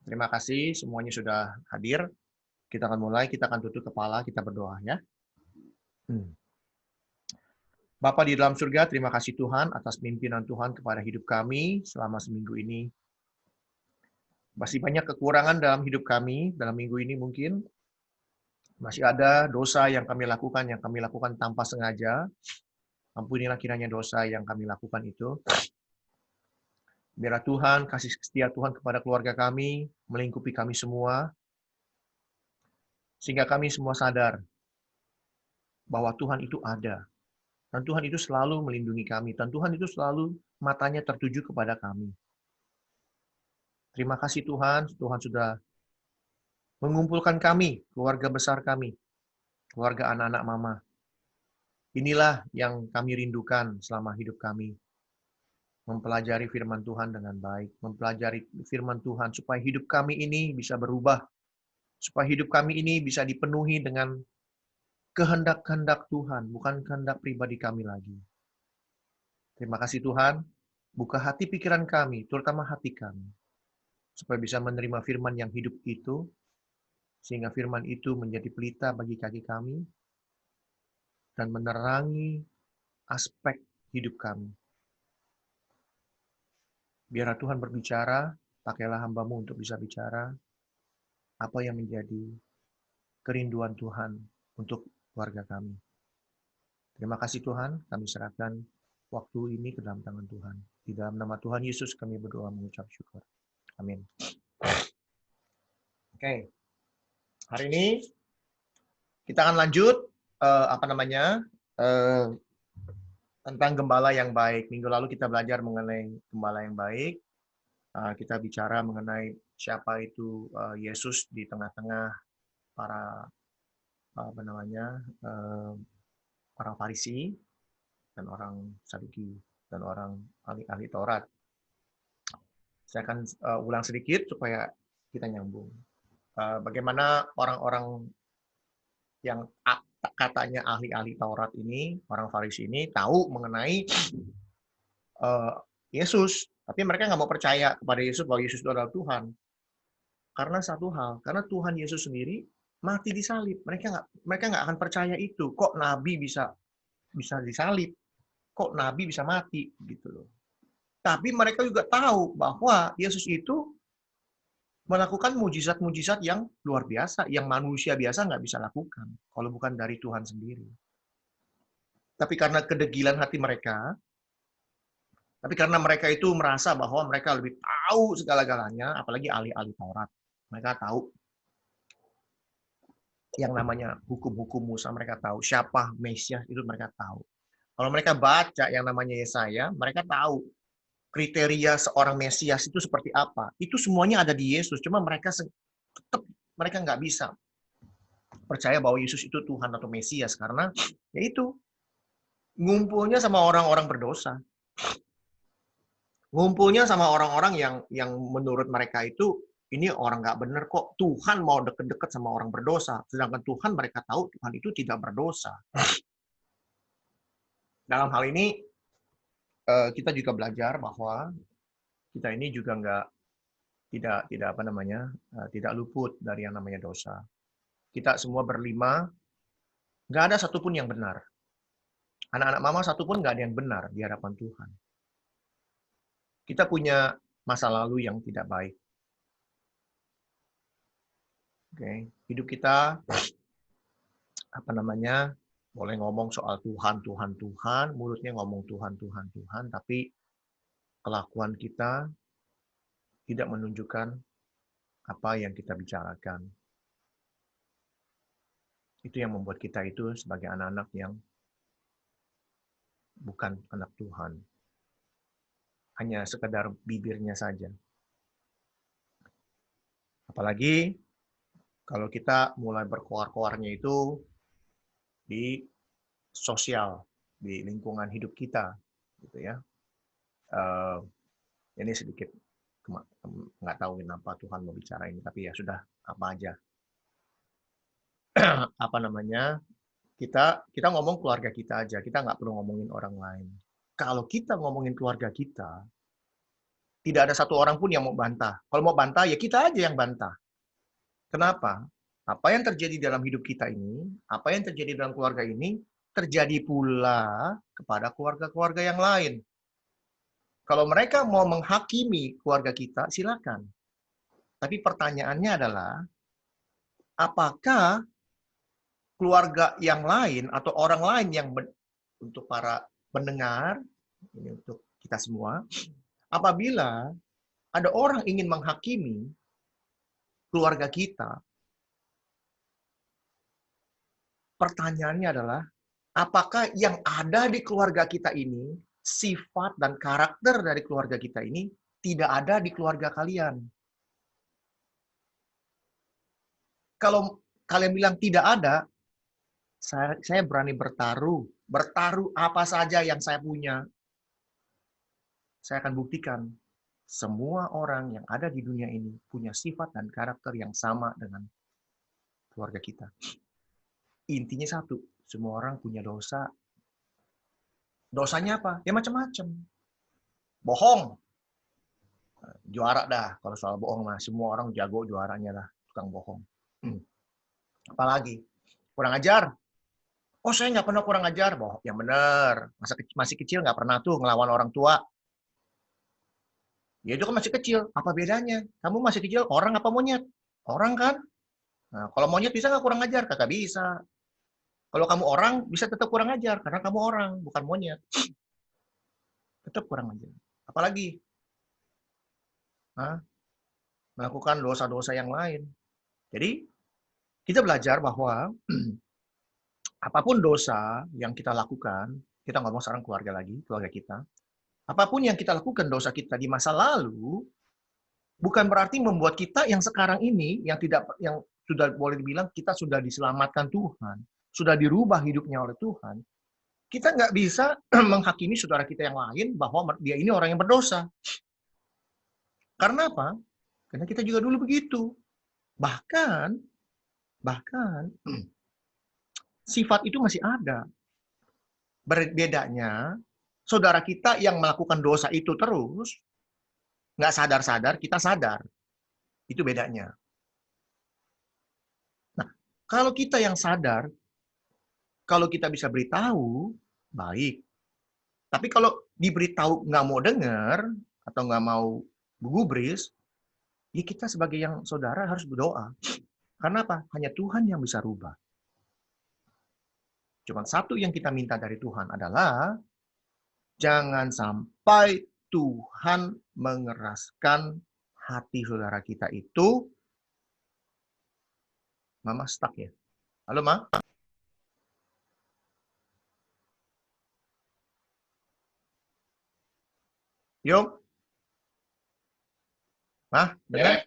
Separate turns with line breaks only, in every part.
Terima kasih semuanya sudah hadir. Kita akan mulai, kita akan tutup kepala, kita berdoa ya. Bapa di dalam surga, terima kasih Tuhan atas pimpinan Tuhan kepada hidup kami selama seminggu ini. Masih banyak kekurangan dalam hidup kami, dalam minggu ini mungkin. Masih ada dosa yang kami lakukan tanpa sengaja. Ampunilah kiranya dosa yang kami lakukan itu. Biarlah Tuhan, kasih setia Tuhan kepada keluarga kami, melingkupi kami semua, sehingga kami semua sadar bahwa Tuhan itu ada. Dan Tuhan itu selalu melindungi kami. Dan Tuhan itu selalu matanya tertuju kepada kami. Terima kasih Tuhan, Tuhan sudah mengumpulkan kami, keluarga besar kami, keluarga anak-anak mama. Inilah yang kami rindukan selama hidup kami. Mempelajari firman Tuhan dengan baik. Mempelajari firman Tuhan supaya hidup kami ini bisa berubah. Supaya hidup kami ini bisa dipenuhi dengan kehendak-kehendak Tuhan, bukan kehendak pribadi kami lagi. Terima kasih Tuhan, buka hati pikiran kami, terutama hati kami, supaya bisa menerima firman yang hidup itu, sehingga firman itu menjadi pelita bagi kaki kami, dan menerangi aspek hidup kami. Biarlah Tuhan berbicara, pakailah hamba-Mu untuk bisa bicara, apa yang menjadi kerinduan Tuhan untuk keluarga kami. Terima kasih Tuhan, kami serahkan waktu ini ke dalam tangan Tuhan. Di dalam nama Tuhan Yesus kami berdoa mengucap syukur. Amin. Oke, hari ini kita akan lanjut eh, tentang gembala yang baik. Minggu lalu kita belajar mengenai gembala yang baik. Kita bicara mengenai siapa itu Yesus di tengah-tengah para orang Farisi dan orang Saduki dan orang ahli-ahli Taurat. Saya akan ulang sedikit supaya kita nyambung. Bagaimana orang-orang yang katanya ahli-ahli Taurat ini, orang Farisi ini tahu mengenai Yesus, tapi mereka nggak mau percaya kepada Yesus bahwa Yesus itu adalah Tuhan. Karena satu hal, karena Tuhan Yesus sendiri mati disalib. Mereka nggak akan percaya itu. Kok nabi bisa disalib? Kok nabi bisa mati gitu loh. Tapi mereka juga tahu bahwa Yesus itu melakukan mujizat-mujizat yang luar biasa, yang manusia biasa nggak bisa lakukan, kalau bukan dari Tuhan sendiri. Tapi karena kedegilan hati mereka, tapi karena mereka itu merasa bahwa mereka lebih tahu segala-galanya, apalagi ahli-ahli Taurat. Mereka tahu yang namanya hukum-hukum Musa, mereka tahu siapa Mesias, itu mereka tahu. Kalau mereka baca yang namanya Yesaya, mereka tahu kriteria seorang Mesias itu seperti apa. Itu semuanya ada di Yesus, cuma mereka tetap mereka nggak bisa percaya bahwa Yesus itu Tuhan atau Mesias karena yaitu ngumpulnya sama orang-orang berdosa. Ngumpulnya sama orang-orang yang menurut mereka itu ini orang nggak benar kok. Tuhan mau deket-deket sama orang berdosa. Sedangkan Tuhan mereka tahu Tuhan itu tidak berdosa. Dalam hal ini kita juga belajar bahwa kita ini juga tidak luput dari yang namanya dosa. Kita semua berlima, nggak ada satupun yang benar. Anak-anak mama satupun nggak ada yang benar di hadapan Tuhan. Kita punya masa lalu yang tidak baik. Oke, hidup kita boleh ngomong soal Tuhan, Tuhan, Tuhan, mulutnya ngomong Tuhan, Tuhan, Tuhan, tapi kelakuan kita tidak menunjukkan apa yang kita bicarakan. Itu yang membuat kita itu sebagai anak-anak yang bukan anak Tuhan. Hanya sekedar bibirnya saja. Apalagi kalau kita mulai berkoar-koarnya itu di sosial, di lingkungan hidup kita, gitu ya. Ini sedikit nggak tahu kenapa Tuhan mau bicara ini, tapi ya sudah apa aja. Kita ngomong keluarga kita aja, kita nggak perlu ngomongin orang lain. Kalau kita ngomongin keluarga kita, Tidak ada satu orang pun yang mau bantah. Kalau mau bantah, ya kita aja yang bantah. Kenapa? Apa yang terjadi dalam hidup kita ini, apa yang terjadi dalam keluarga ini, terjadi pula kepada keluarga-keluarga yang lain. Kalau mereka mau menghakimi keluarga kita, silakan. Tapi pertanyaannya adalah, apakah keluarga yang lain atau orang lain yang untuk para pendengar, ini untuk kita semua, apabila ada orang ingin menghakimi keluarga kita, pertanyaannya adalah, apakah yang ada di keluarga kita ini, sifat dan karakter dari keluarga kita ini, tidak ada di keluarga kalian? Kalau kalian bilang tidak ada, saya berani bertaruh. Bertaruh apa saja yang saya punya. Saya akan buktikan. Semua orang yang ada di dunia ini punya sifat dan karakter yang sama dengan keluarga kita. Intinya satu, semua orang punya dosa. Dosanya apa? Ya macam-macam. Bohong. Juara dah. Kalau soal bohong mah, semua orang jago juaranya lah. Tukang bohong. Apalagi? Kurang ajar. Oh, saya nggak pernah kurang ajar. Bohong. Yang benar. Masih kecil nggak pernah tuh ngelawan orang tua. Ya itu kan masih kecil. Apa bedanya? Kamu masih kecil, orang apa monyet? Orang kan? Nah, kalau monyet bisa nggak kurang ajar? Kagak bisa. Kalau kamu orang, bisa tetap kurang ajar. Karena kamu orang, bukan monyet. Tetap kurang ajar. Apalagi? Hah? Melakukan dosa-dosa yang lain. Jadi, kita belajar bahwa apapun dosa yang kita lakukan, kita ngomong sekarang keluarga lagi, keluarga kita, apapun yang kita lakukan dosa kita di masa lalu, bukan berarti membuat kita yang sekarang ini, yang sudah boleh dibilang kita sudah diselamatkan Tuhan, sudah dirubah hidupnya oleh Tuhan, kita nggak bisa menghakimi saudara kita yang lain bahwa dia ini orang yang berdosa. Karena apa? Karena kita juga dulu begitu. Bahkan sifat itu masih ada. Bedanya, saudara kita yang melakukan dosa itu terus, nggak sadar-sadar, kita sadar. Itu bedanya. Nah, kalau kita yang sadar, kalau kita bisa beritahu, baik. Tapi kalau diberitahu nggak mau dengar, atau nggak mau gubris, ya kita sebagai yang saudara harus berdoa. Karena apa? Hanya Tuhan yang bisa rubah. Cuma satu yang kita minta dari Tuhan adalah, jangan sampai Tuhan mengeraskan hati saudara kita itu. Mama stuck ya? Halo, Ma? Yo? Ma? Dengar?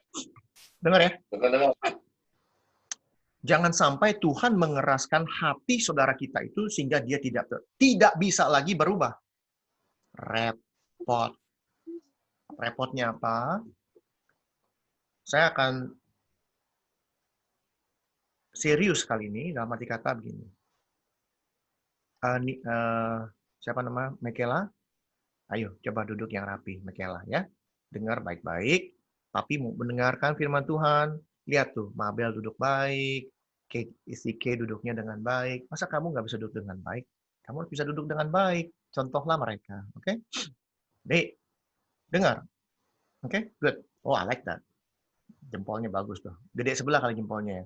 Dengar ya? Dengar. Jangan sampai Tuhan mengeraskan hati saudara kita itu sehingga dia tidak bisa lagi berubah. Repot. Repotnya apa? Saya akan serius kali ini dalam arti kata begini. Siapa nama Mekela? Ayo coba duduk yang rapi, Mekela ya. Dengar baik-baik, tapi mau mendengarkan firman Tuhan. Lihat tuh, Mabel duduk baik, istri K duduknya dengan baik. Masa kamu nggak bisa duduk dengan baik? Kamu harus bisa duduk dengan baik. Contohlah mereka, oke? Okay? Dek, dengar. Oke, okay? Good. Oh, I like that. Jempolnya bagus tuh. Gede sebelah kali jempolnya ya.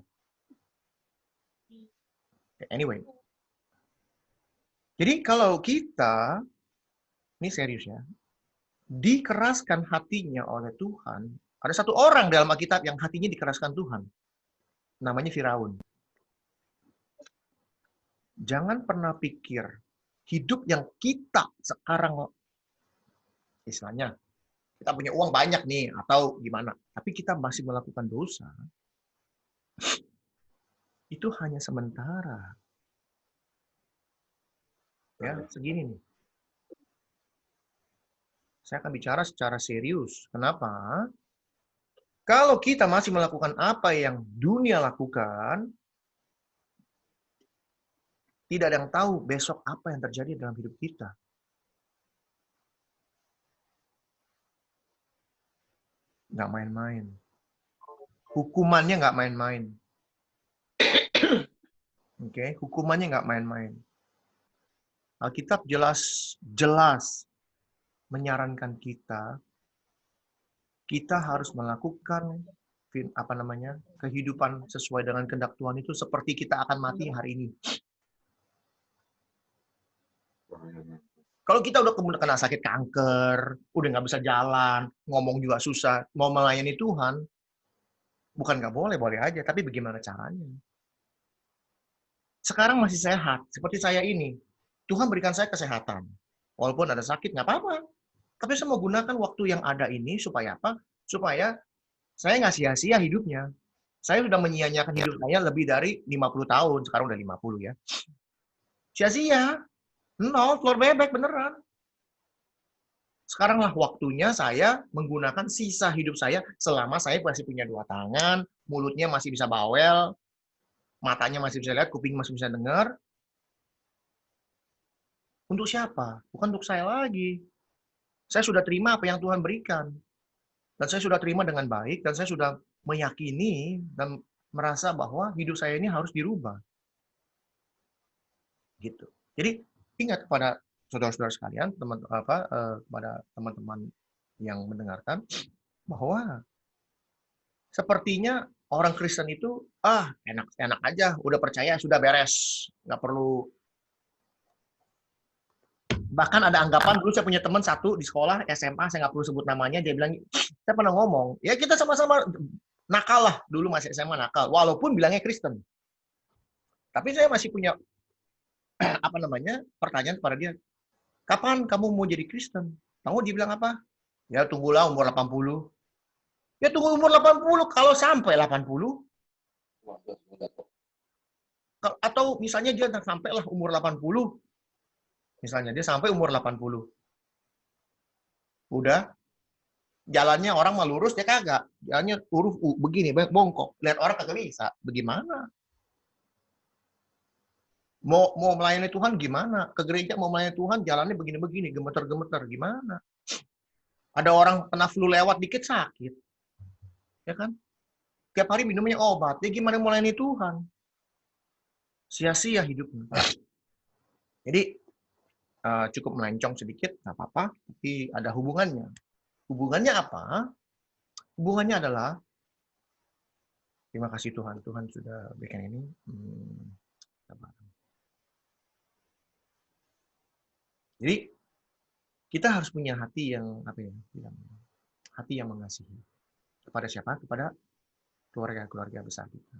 Anyway. Jadi kalau kita, ini serius ya, dikeraskan hatinya oleh Tuhan, ada satu orang dalam Alkitab yang hatinya dikeraskan Tuhan. Namanya Firaun. Jangan pernah pikir hidup yang kita sekarang, istilahnya, kita punya uang banyak nih, atau gimana, tapi kita masih melakukan dosa, itu hanya sementara. Ya, segini nih. Saya akan bicara secara serius. Kenapa? Kalau kita masih melakukan apa yang dunia lakukan, tidak ada yang tahu besok apa yang terjadi dalam hidup kita. Nggak main-main. Hukumannya nggak main-main. Oke, hukumannya nggak main-main. Alkitab jelas menyarankan kita harus melakukan kehidupan sesuai dengan kehendak Tuhan itu seperti kita akan mati hari ini. Kalau kita udah kemudian kena sakit kanker, udah nggak bisa jalan, ngomong juga susah, mau melayani Tuhan, bukan nggak boleh, boleh aja, tapi bagaimana caranya? Sekarang masih sehat, seperti saya ini. Tuhan berikan saya kesehatan. Walaupun ada sakit, nggak apa-apa. Tapi saya mau gunakan waktu yang ada ini supaya apa? Supaya saya nggak sia-sia hidupnya. Saya sudah menyia-nyiakan hidup saya lebih dari 50 tahun. Sekarang udah 50 ya. Sia-sia. Nol, telur bebek beneran. Sekaranglah waktunya saya menggunakan sisa hidup saya selama saya masih punya 2 tangan, mulutnya masih bisa bawel, matanya masih bisa lihat, kuping masih bisa dengar. Untuk siapa? Bukan untuk saya lagi. Saya sudah terima apa yang Tuhan berikan. Dan saya sudah terima dengan baik, dan saya sudah meyakini dan merasa bahwa hidup saya ini harus dirubah. Gitu. Jadi ingat kepada saudara-saudara sekalian, kepada teman-teman yang mendengarkan, bahwa sepertinya orang Kristen itu enak-enak aja, udah percaya sudah beres, nggak perlu. Bahkan ada anggapan dulu saya punya teman satu di sekolah SMA, saya nggak perlu sebut namanya, dia bilang, saya pernah ngomong, ya kita sama-sama nakal lah, dulu masih SMA nakal, walaupun bilangnya Kristen. Tapi saya masih punya pertanyaan kepada dia, kapan kamu mau jadi Kristen? Kamu dia bilang apa? Ya tunggulah umur 80. Ya tunggu umur 80, kalau sampai 80, atau misalnya dia sampailah umur 80, misalnya dia sampai umur 80. Udah, jalannya orang mah lurus, dia kagak. Jalannya huruf U, begini, bongkok. Lihat orang kagak bisa. Bagaimana? Mau melayani Tuhan gimana? Ke gereja mau melayani Tuhan, jalannya begini-begini, gemeter-gemeter. Gimana? Ada orang kena flu lewat dikit sakit. Ya kan? Tiap hari minumnya obat. Dia gimana melayani Tuhan? Sia-sia hidupnya. Jadi, cukup melencong sedikit, nggak apa-apa. Tapi ada hubungannya. Hubungannya apa? Hubungannya adalah, terima kasih Tuhan. Tuhan sudah berikan ini. Jadi, kita harus punya hati yang hati yang mengasihi. Kepada siapa? Kepada keluarga-keluarga besar kita.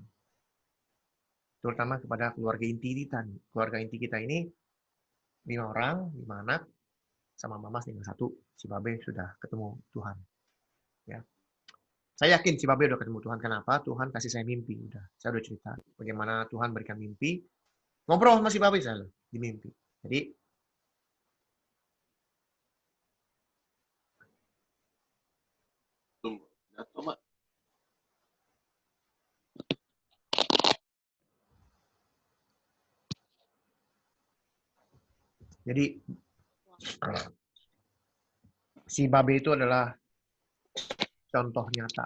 Terutama kepada keluarga inti kita. Keluarga inti kita ini 5 orang, 5 anak, sama mama tinggal 1. Si Babe sudah ketemu Tuhan. Ya. Saya yakin si Babe udah ketemu Tuhan. Kenapa? Tuhan kasih saya mimpi. Saya udah cerita bagaimana Tuhan berikan mimpi. Ngobrol sama si Babe saya di mimpi. Jadi si Babe itu adalah contoh nyata.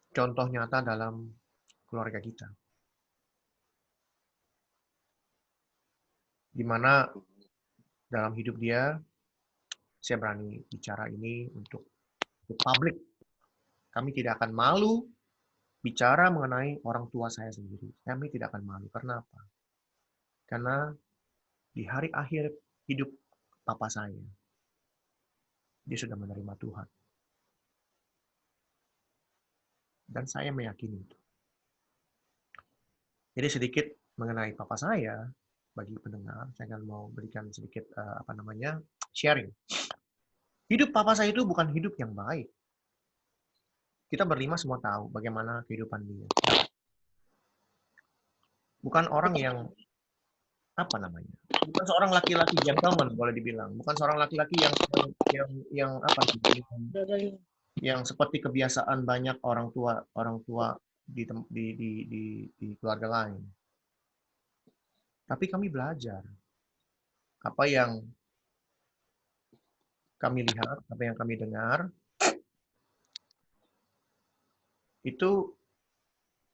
Contoh nyata dalam keluarga kita. Di mana dalam hidup dia, saya berani bicara ini untuk publik. Kami tidak akan malu bicara mengenai orang tua saya sendiri. Kami tidak akan malu. Karena apa? Karena di hari akhir hidup papa saya, dia sudah menerima Tuhan. Dan saya meyakini itu. Jadi sedikit mengenai papa saya, bagi pendengar, saya akan mau berikan sedikit sharing. Hidup papa saya itu bukan hidup yang baik. Kita berlima semua tahu bagaimana kehidupan dia. Bukan orang yang bukan seorang laki-laki gentleman boleh dibilang, bukan seorang laki-laki yang seperti kebiasaan banyak orang tua di keluarga lain. Tapi kami belajar apa yang kami lihat, apa yang kami dengar, itu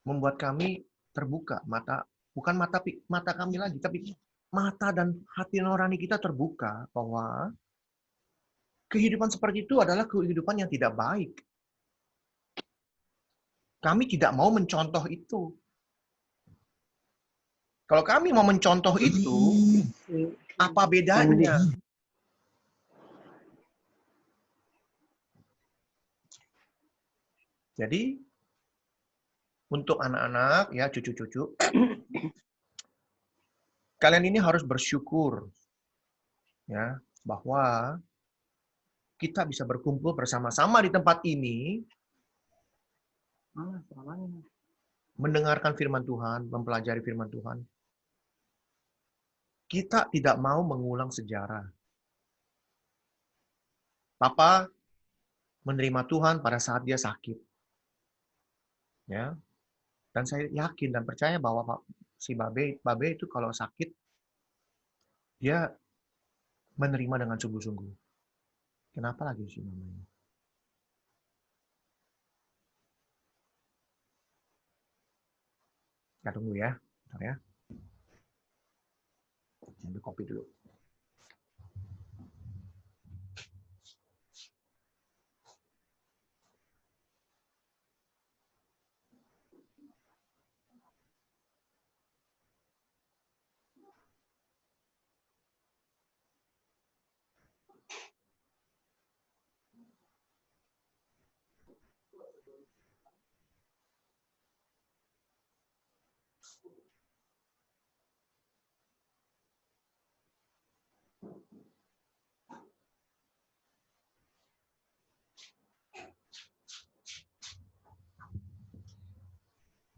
membuat kami terbuka mata, bukan mata kami lagi, tapi mata dan hati nurani kita terbuka bahwa kehidupan seperti itu adalah kehidupan yang tidak baik. Kami tidak mau mencontoh itu. Kalau kami mau mencontoh itu, apa bedanya? Jadi, untuk anak-anak, ya cucu-cucu, kalian ini harus bersyukur ya bahwa kita bisa berkumpul bersama-sama di tempat ini, mendengarkan firman Tuhan, mempelajari firman Tuhan. Kita tidak mau mengulang sejarah. Papa menerima Tuhan pada saat dia sakit. Ya. Dan saya yakin dan percaya bahwa si Babe itu kalau sakit, dia menerima dengan sungguh-sungguh. Kenapa lagi si mamanya? Kita tunggu ya. Bentar ya. Ambil kopi dulu.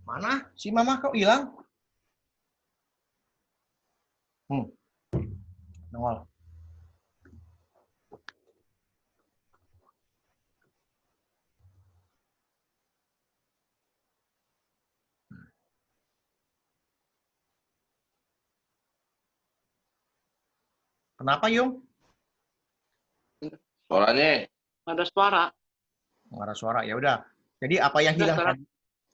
Mana? Si mama kok hilang? Nongol. Kenapa, Yung?
Suaranya
ada suara.
Nggak ada suara. Ya udah. Jadi apa yang hilang tadi?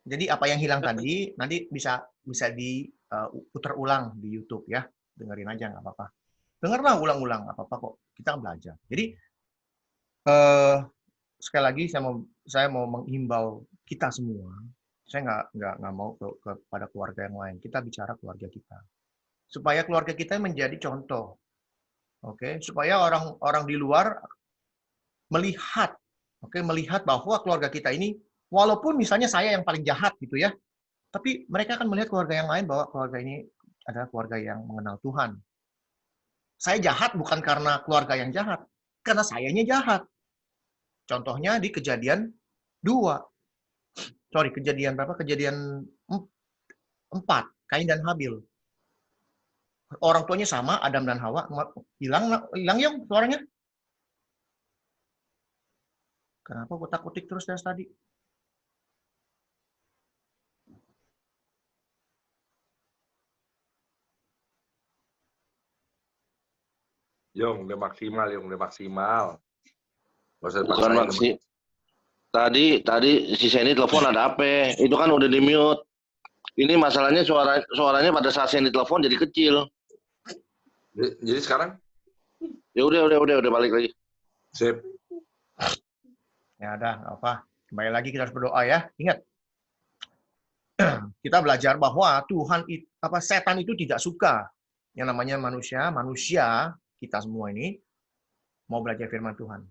Jadi apa yang hilang tadi nanti bisa diputar ulang di YouTube ya. Dengerin aja nggak apa-apa. Dengarlah ulang-ulang nggak apa-apa kok. Kita belajar. Jadi sekali lagi saya mau menghimbau kita semua. Saya nggak mau kepada keluarga yang lain. Kita bicara keluarga kita. Supaya keluarga kita menjadi contoh. Oke, supaya orang-orang di luar melihat, melihat bahwa keluarga kita ini, walaupun misalnya saya yang paling jahat gitu ya, tapi mereka akan melihat keluarga yang lain bahwa keluarga ini adalah keluarga yang mengenal Tuhan. Saya jahat bukan karena keluarga yang jahat, karena sayanya jahat. Contohnya di kejadian 2. Sorry, kejadian berapa? Kejadian 4, Kain dan Habil. Orang tuanya sama, Adam dan Hawa. Hilang yang suaranya? Kenapa kutak-kutik terus dari tadi?
Yung, udah maksimal, Yung, udah maksimal.
Bukan maksi. Tadi si Seni telepon ada apa? Itu kan udah di mute. Ini masalahnya suaranya pada saat Seni telepon jadi kecil.
Jadi sekarang?
Ya udah balik lagi.
Sip.
Ya udah, apa? Kembali lagi kita harus berdoa ya. Ingat, kita belajar bahwa setan itu tidak suka yang namanya manusia kita semua ini mau belajar firman Tuhan.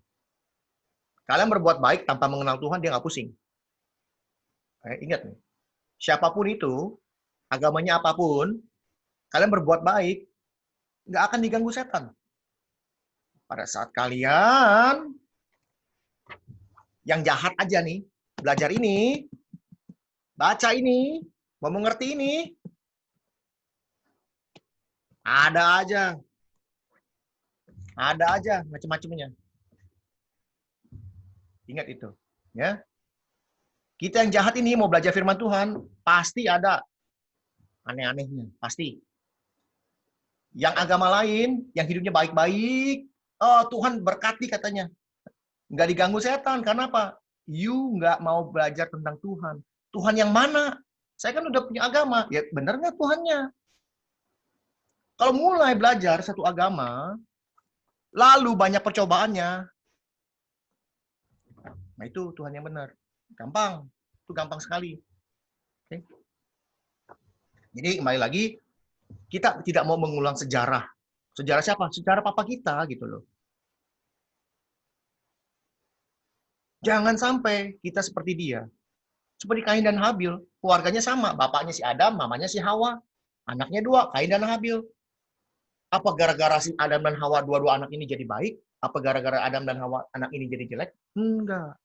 Kalian berbuat baik tanpa mengenal Tuhan, dia nggak pusing. Ingat nih, siapapun itu, agamanya apapun, kalian berbuat baik, nggak akan diganggu setan. Pada saat kalian yang jahat aja nih, belajar ini, baca ini, mau mengerti ini, ada aja macam-macamnya. Ingat itu, ya. Kita yang jahat ini mau belajar firman Tuhan, pasti ada aneh-anehnya, pasti. Yang agama lain, yang hidupnya baik-baik, oh Tuhan berkati katanya. Nggak diganggu setan, karena apa? You nggak mau belajar tentang Tuhan. Tuhan yang mana? Saya kan udah punya agama. Ya benar nggak Tuhannya? Kalau mulai belajar satu agama, lalu banyak percobaannya, nah itu Tuhan yang benar. Gampang. Itu gampang sekali. Oke. Jadi kembali lagi, kita tidak mau mengulang sejarah. Sejarah siapa? Sejarah papa kita gitu loh. Jangan sampai kita seperti dia. Seperti Kain dan Habil. Keluarganya sama. Bapaknya si Adam, mamanya si Hawa. Anaknya 2, Kain dan Habil. Apa gara-gara si Adam dan Hawa dua-dua anak ini jadi baik? Apa gara-gara Adam dan Hawa anak ini jadi jelek? Enggak.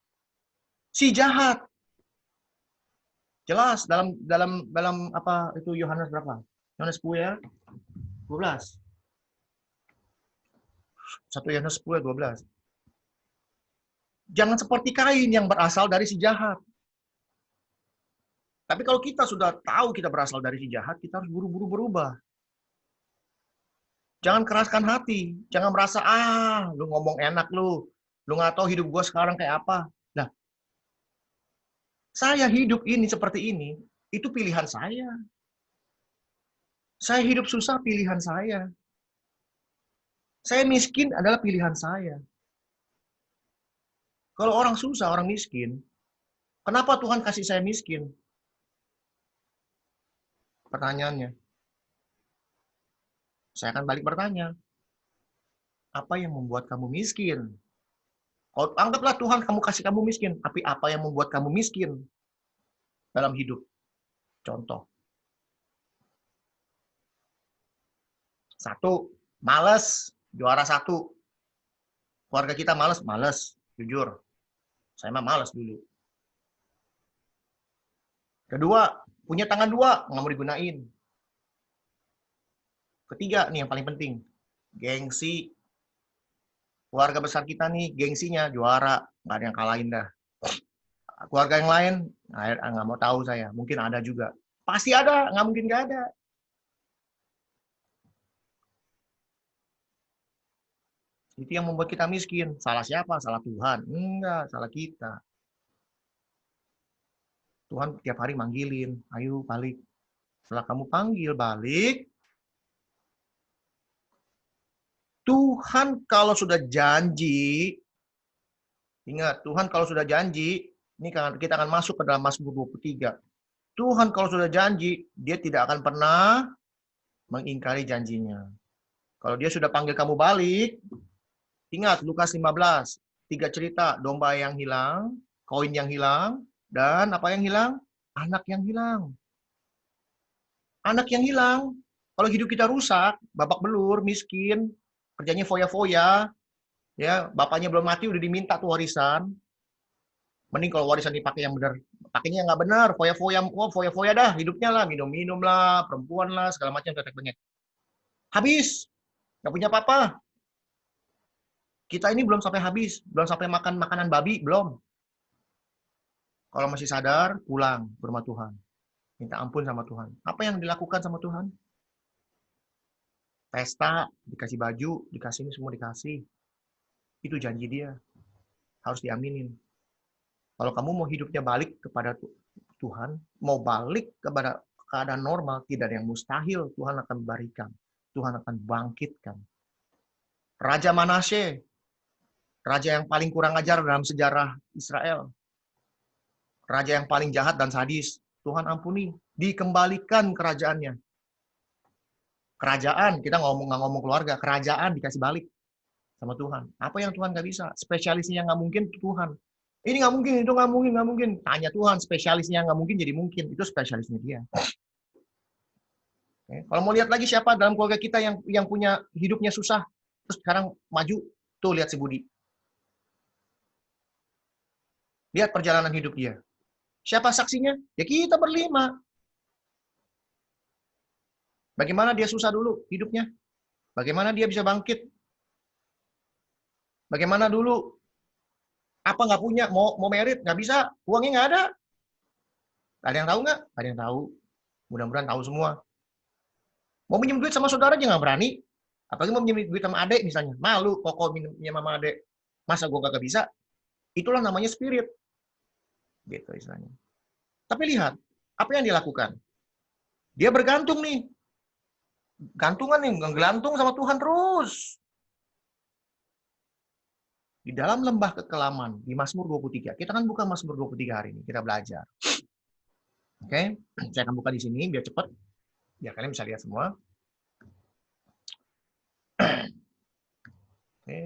Si jahat. Jelas dalam apa itu Yohanes berapa? Yohanes 10 ya? 12. 1 Yohanes 10 12. Jangan seperti Kain yang berasal dari si jahat. Tapi kalau kita sudah tahu kita berasal dari si jahat, kita harus buru-buru berubah. Jangan keraskan hati. Jangan merasa, lu ngomong enak lu. Lu nggak tahu hidup gue sekarang kayak apa. Nah, saya hidup ini seperti ini, itu pilihan saya. Saya hidup susah, pilihan saya. Saya miskin adalah pilihan saya. Kalau orang susah, orang miskin, kenapa Tuhan kasih saya miskin? Pertanyaannya. Saya akan balik bertanya. Apa yang membuat kamu miskin? Kalau anggaplah Tuhan kamu kasih kamu miskin, tapi apa yang membuat kamu miskin dalam hidup? Contoh. 1, malas, juara 1. Keluarga kita malas, jujur. Saya mah malas dulu. Kedua, punya tangan 2, nggak mau digunain. Ketiga, nih yang paling penting. Gengsi. Keluarga besar kita nih, gengsinya juara. Nggak ada yang kalahin dah. Keluarga yang lain, nggak mau tahu saya. Mungkin ada juga. Pasti ada, nggak mungkin nggak ada. Itu yang membuat kita miskin. Salah siapa? Salah Tuhan. Enggak, salah kita. Tuhan tiap hari manggilin. Ayo balik. Setelah kamu panggil balik, Tuhan kalau sudah janji, ingat, Tuhan kalau sudah janji, ini kita akan masuk ke dalam Mazmur 23. Tuhan kalau sudah janji, dia tidak akan pernah mengingkari janjinya. Kalau dia sudah panggil kamu balik, ingat Lukas 15, 3 cerita, domba yang hilang, koin yang hilang, dan apa yang hilang? Anak yang hilang. Anak yang hilang, kalau hidup kita rusak, babak belur, miskin, kerjanya foya-foya, ya bapaknya belum mati udah diminta tuh warisan. Mending kalau warisan dipakai yang benar, pakainya nggak benar, foya-foya, foya-foya dah hidupnya lah, minum-minum lah, perempuan lah, segala macam tetek bengek. Habis, nggak punya apa-apa. Kita ini belum sampai habis, belum sampai makan makanan babi, belum. Kalau masih sadar, pulang ke rumah Tuhan. Minta ampun sama Tuhan. Apa yang dilakukan sama Tuhan? Pesta, dikasih baju, dikasih ini semua dikasih. Itu janji dia. Harus diaminin. Kalau kamu mau hidupnya balik kepada Tuhan, mau balik kepada keadaan normal, tidak ada yang mustahil. Tuhan akan berikan. Tuhan akan bangkitkan. Raja Manasye, raja yang paling kurang ajar dalam sejarah Israel. Raja yang paling jahat dan sadis. Tuhan ampuni. Dikembalikan kerajaannya. Kerajaan, kita nggak ngomong keluarga, kerajaan dikasih balik sama Tuhan. Apa yang Tuhan nggak bisa? Spesialisnya nggak mungkin Tuhan. Ini nggak mungkin, itu nggak mungkin. Tanya Tuhan, spesialisnya nggak mungkin jadi mungkin. Itu spesialisnya dia. Oke. Kalau mau lihat lagi siapa dalam keluarga kita yang punya hidupnya susah, terus sekarang maju, tuh lihat si Budi. Lihat perjalanan hidup dia. Siapa saksinya? Ya kita berlima. Bagaimana dia susah dulu hidupnya? Bagaimana dia bisa bangkit? Bagaimana dulu? Apa nggak punya? Mau merit? Nggak bisa. Uangnya nggak ada. Ada yang tahu nggak? Ada yang tahu. Mudah-mudahan tahu semua. Mau minjem duit sama saudara aja nggak berani. Apalagi mau minjem duit sama adik misalnya. Malu kok minjem sama adik. Masa gue nggak bisa? Itulah namanya spirit. Gitu istilahnya. Tapi lihat, apa yang dia lakukan? Dia bergantung nih. Gantungan nih, ngegelantung sama Tuhan terus. Di dalam lembah kekelaman, di Mazmur 23. Kita kan buka Mazmur 23 hari ini, kita belajar. Oke, saya akan buka di sini biar cepat. Biar kalian bisa lihat semua. Oke.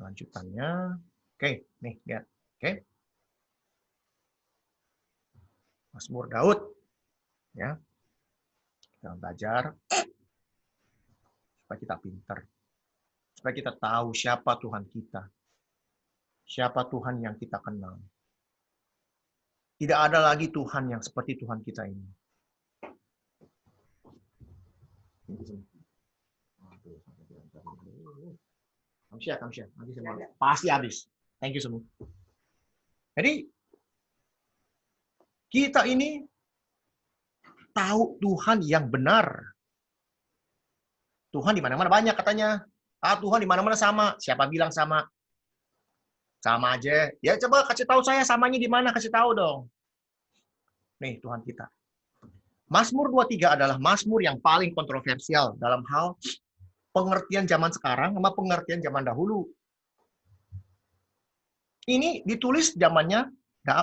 Lanjutannya. Oke, nih lihat. Oke. Mazmur Daud. Ya. Kita belajar supaya kita pintar. Supaya kita tahu siapa Tuhan kita. Siapa Tuhan yang kita kenal. Tidak ada lagi Tuhan yang seperti Tuhan kita ini. Kamsia. Nanti semua. Pasti habis. Thank you semua. Jadi, kita ini tahu Tuhan yang benar. Tuhan di mana-mana banyak katanya. Tuhan di mana-mana sama. Siapa bilang sama? Sama aja. Ya coba kasih tahu saya samanya di mana, kasih tahu dong. Nih Tuhan kita. Mazmur 23 adalah mazmur yang paling kontroversial dalam hal pengertian zaman sekarang sama pengertian zaman dahulu. Ini ditulis zamannya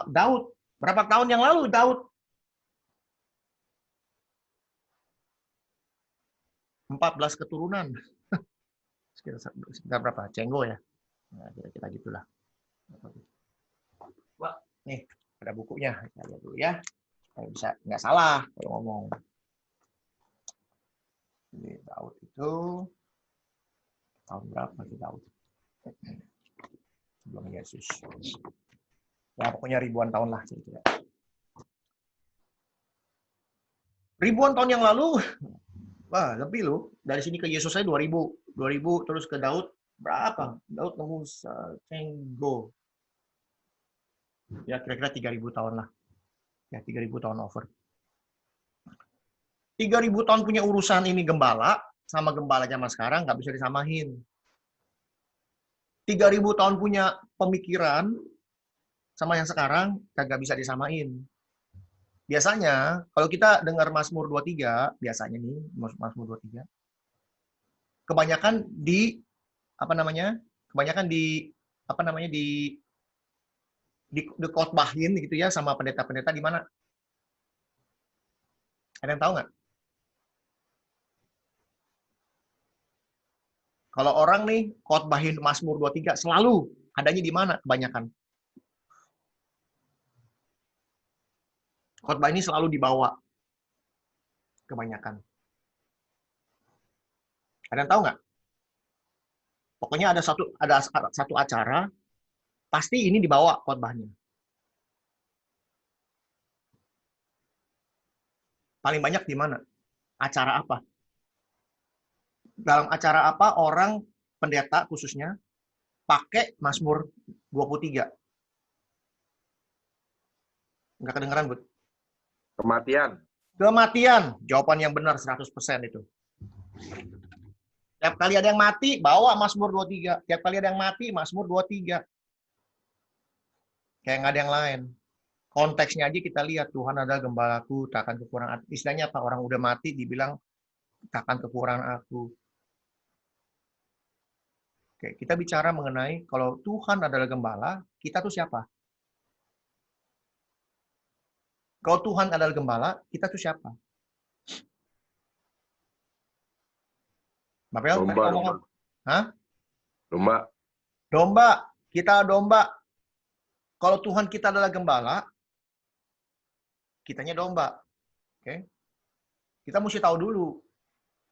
Daud. Berapa tahun yang lalu Daud? 14 keturunan. Sekitar berapa? Cenggo ya? Nah, kira-kira gitulah. Wah, nih ada bukunya. Kita lihat dulu ya. Supaya bisa nggak salah kalau ngomong. Ini Daud itu tahun berapa sih Daud? Sebelum Yesus. Ya pokoknya ribuan tahun lah. Ribuan tahun yang lalu, wah lebih loh. Dari sini ke Yesus saya 2000 terus ke Daud berapa? Daud nemu Cenggo. Ya kira-kira 3000 tahun lah. Ya 3000 tahun over. 3000 tahun punya urusan ini gembala sama gembala zaman sekarang nggak bisa disamain. 3000 tahun punya pemikiran sama yang sekarang kagak bisa disamain. Biasanya kalau kita dengar Mazmur 23, biasanya nih Mazmur 23 kebanyakan di khotbahin gitu ya sama pendeta-pendeta di mana? Ada yang tahu nggak? Kalau orang nih khotbahin Mazmur 23 selalu adanya di mana kebanyakan? Khotbah ini selalu dibawa kebanyakan. Ada yang tahu nggak? Pokoknya ada satu acara pasti ini dibawa khotbahnya. Paling banyak di mana? Acara apa? Dalam acara apa orang pendeta khususnya pakai Mazmur 23? Enggak kedengeran, Bud? Kematian. Jawaban yang benar 100% itu. Tiap kali ada yang mati, bawa Mazmur 23. Tiap kali ada yang mati, Mazmur 23. Kayak nggak ada yang lain. Konteksnya aja kita lihat, Tuhan adalah gembalaku, takkan kekurangan. Istilahnya apa? Orang udah mati dibilang takkan kekurangan aku. Oke, kita bicara mengenai kalau Tuhan adalah gembala, kita tuh siapa? Kalau Tuhan adalah gembala, kita tuh siapa? Bapel,
Domba.
Hah?
Domba.
Kita domba. Kalau Tuhan kita adalah gembala, kitanya domba. Oke. Kita mesti tahu dulu,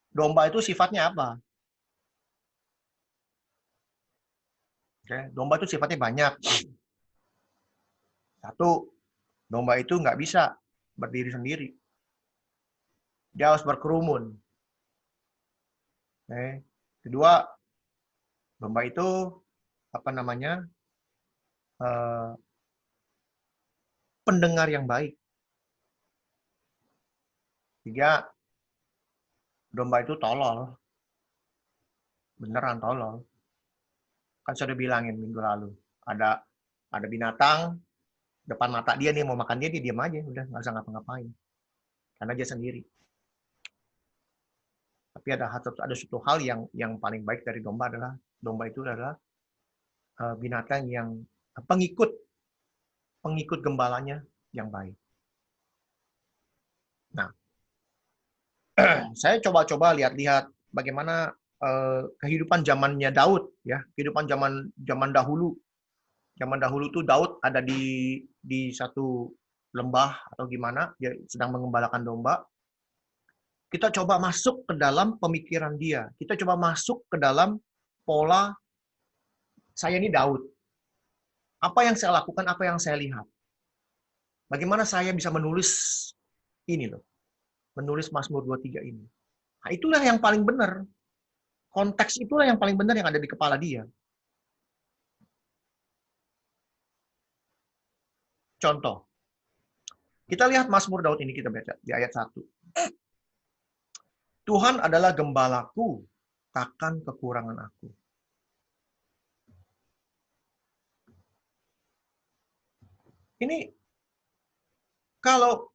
domba itu sifatnya apa? Oke. Domba itu sifatnya banyak. Satu, domba itu nggak bisa berdiri sendiri. Dia harus berkerumun. Oke. Kedua, domba itu pendengar yang baik. Tiga, domba itu tolol. Beneran tolol. Kan sudah bilangin minggu lalu. Ada Ada binatang depan mata dia nih, mau makan dia diam aja, udah nggak usah ngapa-ngapain. Karena dia sendiri. Tapi ada suatu hal yang paling baik dari domba adalah domba itu adalah binatang yang pengikut gembalanya yang baik. Nah, saya coba-coba lihat-lihat bagaimana kehidupan zamannya Daud, ya, kehidupan zaman dahulu. Zaman dahulu tuh Daud ada di satu lembah atau gimana, dia sedang mengembalakan domba. Kita coba masuk ke dalam pemikiran dia. Kita coba masuk ke dalam pola saya ini Daud. Apa yang saya lakukan, apa yang saya lihat. Bagaimana saya bisa menulis ini loh. Menulis Mazmur 23 ini. Nah, itulah yang paling benar. Konteks itulah yang paling benar yang ada di kepala dia. Contoh. Kita lihat Mazmur Daud ini, kita baca di ayat 1. Tuhan adalah gembalaku, takkan kekurangan aku. Ini kalau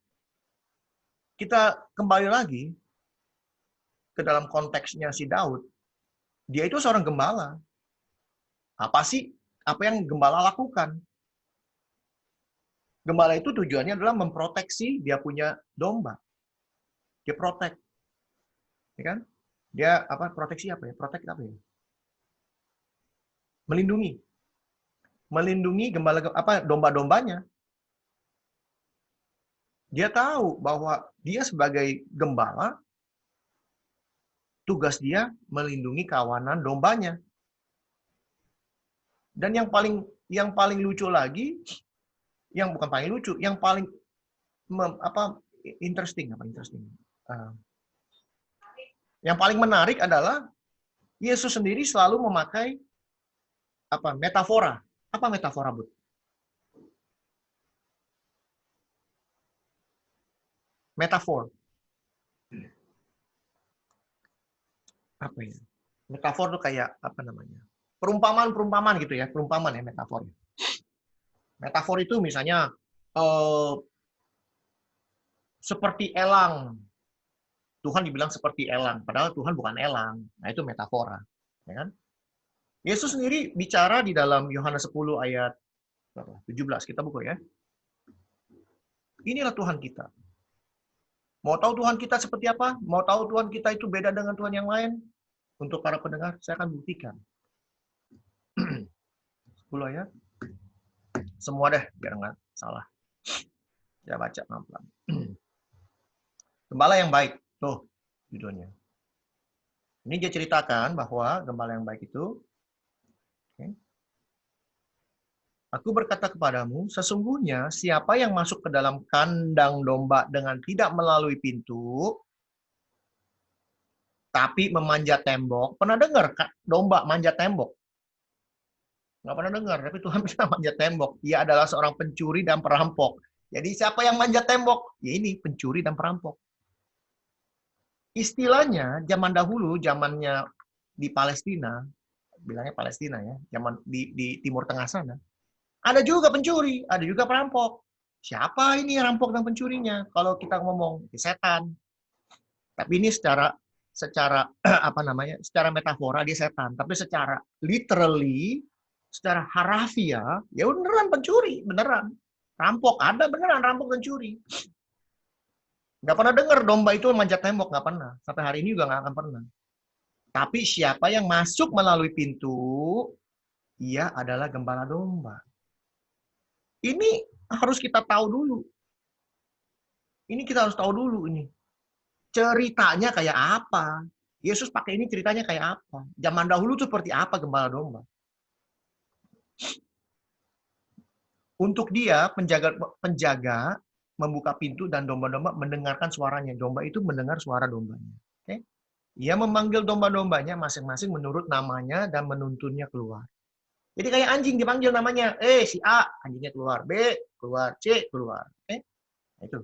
kita kembali lagi ke dalam konteksnya si Daud, dia itu seorang gembala. Apa sih? Apa yang gembala lakukan? Gembala itu tujuannya adalah memproteksi dia punya domba. Dia protek. Ya kan? Dia proteksi apa ya? Protek apa ya? Melindungi. Melindungi domba-dombanya. Dia tahu bahwa dia sebagai gembala, tugas dia melindungi kawanan dombanya. Dan yang paling lucu lagi, yang bukan paling lucu, yang paling interesting. Yang paling menarik adalah Yesus sendiri selalu memakai metafora. Apa metafora, Bu? Metafor. Apa ya? Metafor itu kayak apa namanya? Perumpamaan gitu ya, perumpamaan ya metafor. Metafor itu misalnya seperti elang. Tuhan dibilang seperti elang, padahal Tuhan bukan elang. Nah, itu metafora, ya kan? Yesus sendiri bicara di dalam Yohanes 10 ayat 17, kita buka ya. Inilah Tuhan kita. Mau tahu Tuhan kita seperti apa? Mau tahu Tuhan kita itu beda dengan Tuhan yang lain? Untuk para pendengar, saya akan buktikan. 10 ayat. Semua deh, biar nggak salah. Saya baca pelan-pelan. Gembala yang baik. Tuh, judulnya. Ini dia ceritakan bahwa gembala yang baik itu, Aku berkata kepadamu, sesungguhnya siapa yang masuk ke dalam kandang domba dengan tidak melalui pintu, tapi memanjat tembok. Pernah dengar domba manjat tembok? Nggak pernah dengar, tapi Tuhan bisa manjat tembok. Dia adalah seorang pencuri dan perampok. Jadi siapa yang manjat tembok? Ya ini, pencuri dan perampok. Istilahnya, zaman dahulu, zamannya di Palestina, bilangnya Palestina ya, zaman di Timur Tengah sana, ada juga pencuri, ada juga perampok. Siapa ini rampok dan pencurinya? Kalau kita ngomong setan. Tapi ini secara secara metafora dia setan. Tapi secara literally, secara harafiah, ya beneran pencuri, beneran. Rampok ada beneran rampok dan curi. Nggak pernah dengar domba itu manjat tembok, nggak pernah. Sampai hari ini juga nggak akan pernah. Tapi siapa yang masuk melalui pintu, ia adalah gembala domba. Ini harus kita tahu dulu. Ini kita harus tahu dulu ini. Ceritanya kayak apa? Yesus pakai ini ceritanya kayak apa? Zaman dahulu tuh seperti apa gembala domba? Untuk dia, penjaga membuka pintu dan domba-domba mendengarkan suaranya. Domba itu mendengar suara dombanya. Oke? Ia memanggil domba-dombanya masing-masing menurut namanya dan menuntunnya keluar. Jadi kayak anjing dipanggil namanya. Si A, anjingnya keluar. B, keluar. C, keluar. Oke? Itu.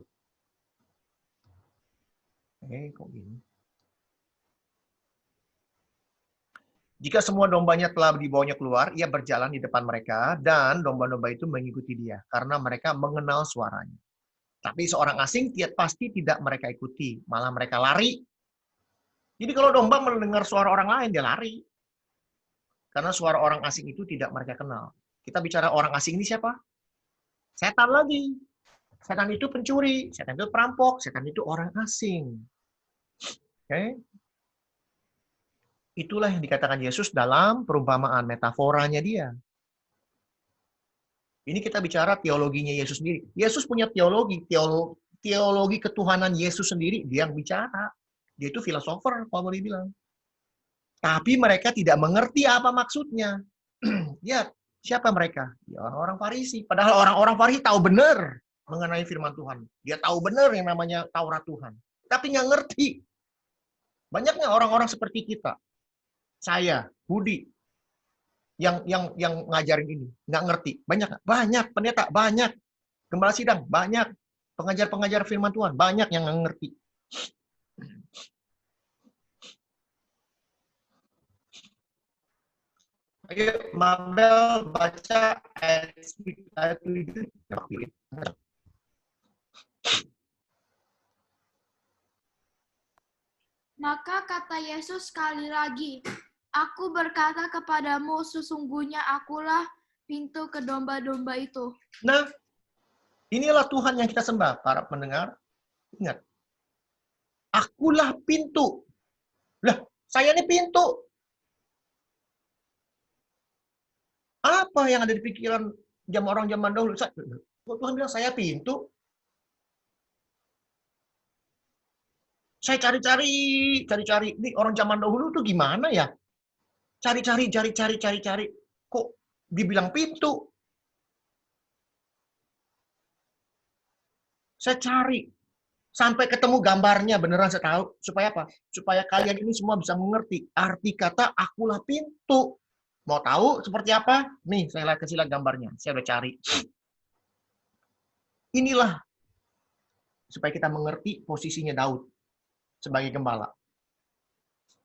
Kok gini? Jika semua dombanya telah dibawanya keluar, ia berjalan di depan mereka, dan domba-domba itu mengikuti dia, karena mereka mengenal suaranya. Tapi seorang asing pasti tidak mereka ikuti, malah mereka lari. Jadi kalau domba mendengar suara orang lain, dia lari. Karena suara orang asing itu tidak mereka kenal. Kita bicara orang asing ini siapa? Setan lagi. Setan itu pencuri, setan itu perampok, setan itu orang asing. Oke? Itulah yang dikatakan Yesus dalam perumpamaan metaforanya dia. Ini kita bicara teologinya Yesus sendiri. Yesus punya teologi ketuhanan Yesus sendiri, dia yang bicara. Dia itu filosofer, kalau boleh bilang. Tapi mereka tidak mengerti apa maksudnya. Ya, siapa mereka? Ya, orang-orang Farisi. Padahal orang-orang Farisi tahu benar mengenai firman Tuhan. Dia tahu benar yang namanya Taurat Tuhan. Tapi nggak ngerti. Banyaknya orang-orang seperti kita. Saya, Budi, yang ngajarin ini. Nggak ngerti. Banyak. Pendeta, banyak. Gembala sidang, banyak. Pengajar-pengajar firman Tuhan, banyak yang nggak ngerti. Ayo, Mabel baca ayat 7.
Maka kata Yesus sekali lagi, "Aku berkata kepadamu, sesungguhnya akulah pintu ke domba-domba itu."
Nah, inilah Tuhan yang kita sembah, para pendengar. Ingat, akulah pintu. Lah, saya ini pintu. Apa yang ada di pikiran orang zaman dahulu? Tuhan bilang, saya pintu. Saya cari-cari. Ini orang zaman dahulu tuh gimana ya? Cari-cari. Kok dibilang pintu? Saya cari. Sampai ketemu gambarnya, beneran saya tahu. Supaya apa? Supaya kalian ini semua bisa mengerti arti kata akulah pintu. Mau tahu seperti apa? Nih, saya kasih lihat gambarnya. Saya udah cari. Inilah supaya kita mengerti posisinya Daud sebagai gembala.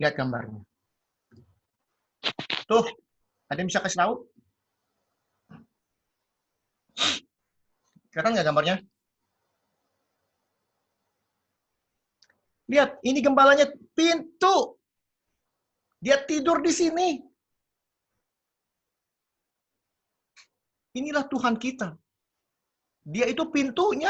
Lihat gambarnya. Tuh, ada yang bisa kasih tahu? Kelihatan nggak gambarnya? Lihat, ini gembalanya pintu. Dia tidur di sini. Inilah Tuhan kita. Dia itu pintunya.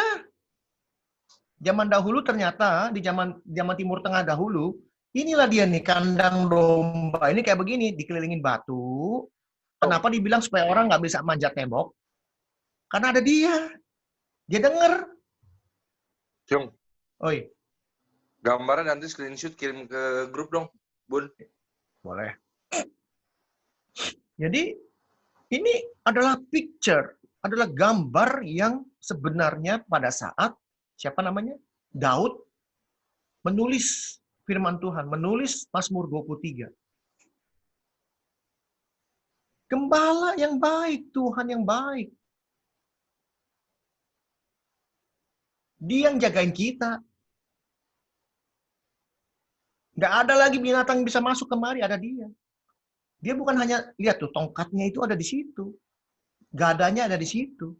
Zaman dahulu ternyata, di zaman Timur Tengah dahulu, inilah dia nih, kandang domba. Ini kayak begini, dikelilingin batu. Kenapa dibilang supaya orang nggak bisa manjat tembok? Karena ada dia. Dia denger.
Jong.
Oi.
Gambarnya nanti screenshot kirim ke grup dong, Bun.
Boleh. Jadi, ini adalah picture, adalah gambar yang sebenarnya pada saat, siapa namanya? Daud menulis firman Tuhan, menulis Mazmur 23. Gembala yang baik, Tuhan yang baik. Dia yang jagain kita. Nggak ada lagi binatang yang bisa masuk kemari, ada dia. Dia bukan hanya, lihat tuh, tongkatnya itu ada di situ. Gadanya ada di situ.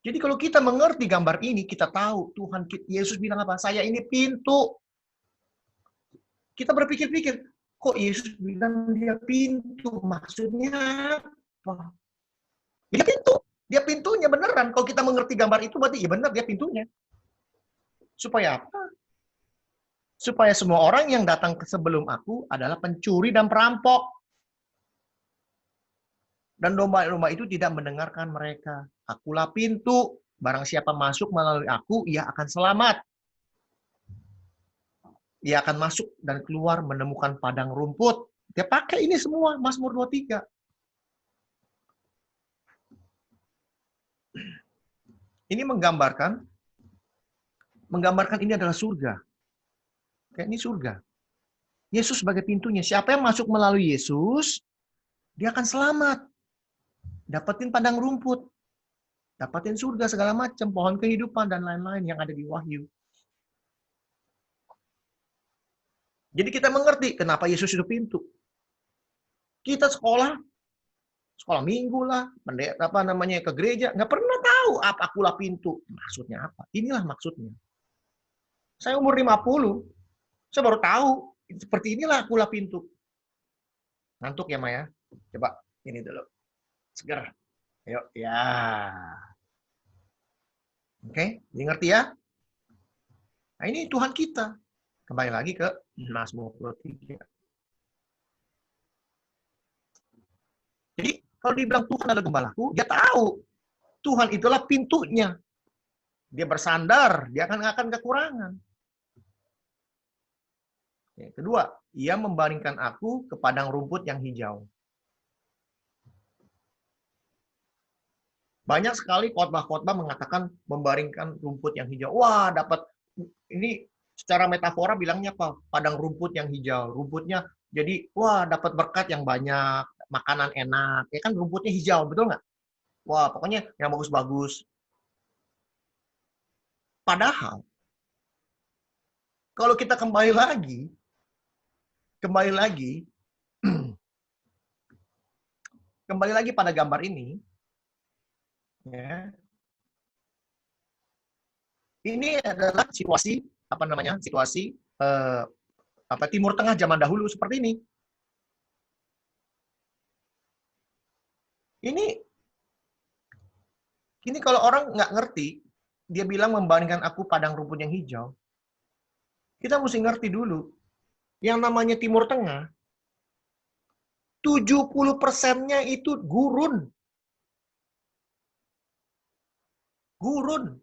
Jadi kalau kita mengerti gambar ini, kita tahu Tuhan Yesus bilang apa? Saya ini pintu. Kita berpikir-pikir, kok Yesus bilang dia pintu? Maksudnya apa? Dia pintu. Dia pintunya beneran. Kalau kita mengerti gambar itu, berarti ya benar dia pintunya. Supaya apa? Supaya semua orang yang datang sebelum aku adalah pencuri dan perampok. Dan domba-domba itu tidak mendengarkan mereka. Akulah pintu. Barang siapa masuk melalui aku, ia akan selamat. Ia akan masuk dan keluar menemukan padang rumput. Dia pakai ini semua, Mazmur 23. Ini menggambarkan ini adalah surga. Kayak ini surga. Yesus sebagai pintunya. Siapa yang masuk melalui Yesus, dia akan selamat. Dapetin padang rumput. Dapetin surga segala macam, pohon kehidupan dan lain-lain yang ada di Wahyu. Jadi kita mengerti kenapa Yesus itu pintu. Kita sekolah minggu lah, ke gereja, nggak pernah tahu apa akula pintu. Maksudnya apa? Inilah maksudnya. Saya umur 50, saya baru tahu seperti inilah akula pintu. Ngantuk ya, Maya? Coba ini dulu. Seger. Ayo, ya. Oke, ngerti ya? Nah, ini Tuhan kita. Kembali lagi ke Mazmur 23. Jadi, kalau dibilang Tuhan adalah gembalaku, dia tahu Tuhan itulah pintunya. Dia bersandar, dia akan kekurangan. Yang kedua, ia membaringkan aku ke padang rumput yang hijau. Banyak sekali khotbah-khotbah mengatakan membaringkan rumput yang hijau. Wah, dapat ini secara metafora bilangnya apa? Padang rumput yang hijau. Rumputnya jadi, wah, dapat berkat yang banyak, makanan enak. Ya kan rumputnya hijau, betul nggak? Wah, pokoknya yang bagus-bagus. Padahal, kalau kita kembali lagi, kembali lagi pada gambar ini, ya, ini adalah situasi Timur Tengah zaman dahulu seperti ini. Ini kalau orang nggak ngerti, dia bilang membandingkan aku padang rumput yang hijau. Kita mesti ngerti dulu, yang namanya Timur Tengah, 70%-nya itu gurun. Gurun.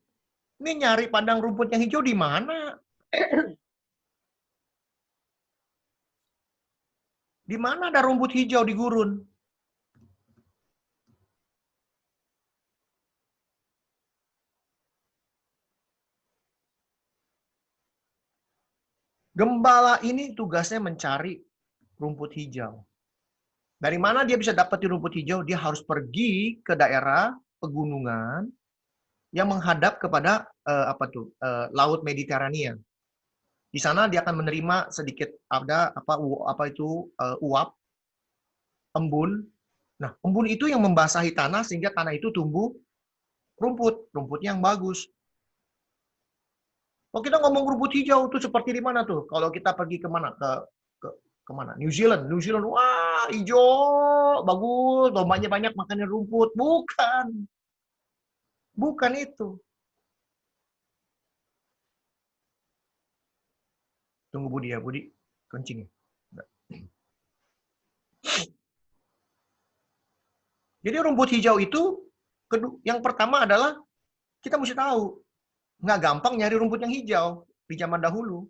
Ini nyari padang rumput yang hijau di mana? Di mana ada rumput hijau di gurun? Gembala ini tugasnya mencari rumput hijau. Dari mana dia bisa dapetin rumput hijau? Dia harus pergi ke daerah pegunungan yang menghadap kepada Laut Mediterania. Di sana dia akan menerima sedikit uap, embun. Nah, embun itu yang membasahi tanah sehingga tanah itu tumbuh rumput yang bagus. Kalau kita ngomong rumput hijau itu seperti di mana tuh? Kalau kita pergi kemana? Kemana? New Zealand. Wah, hijau, bagus, dombanya banyak makannya rumput. Bukan itu. Tunggu Budi ya, Budi. Kencing ya. Jadi rumput hijau itu, yang pertama adalah, kita mesti tahu, nggak gampang nyari rumput yang hijau di zaman dahulu.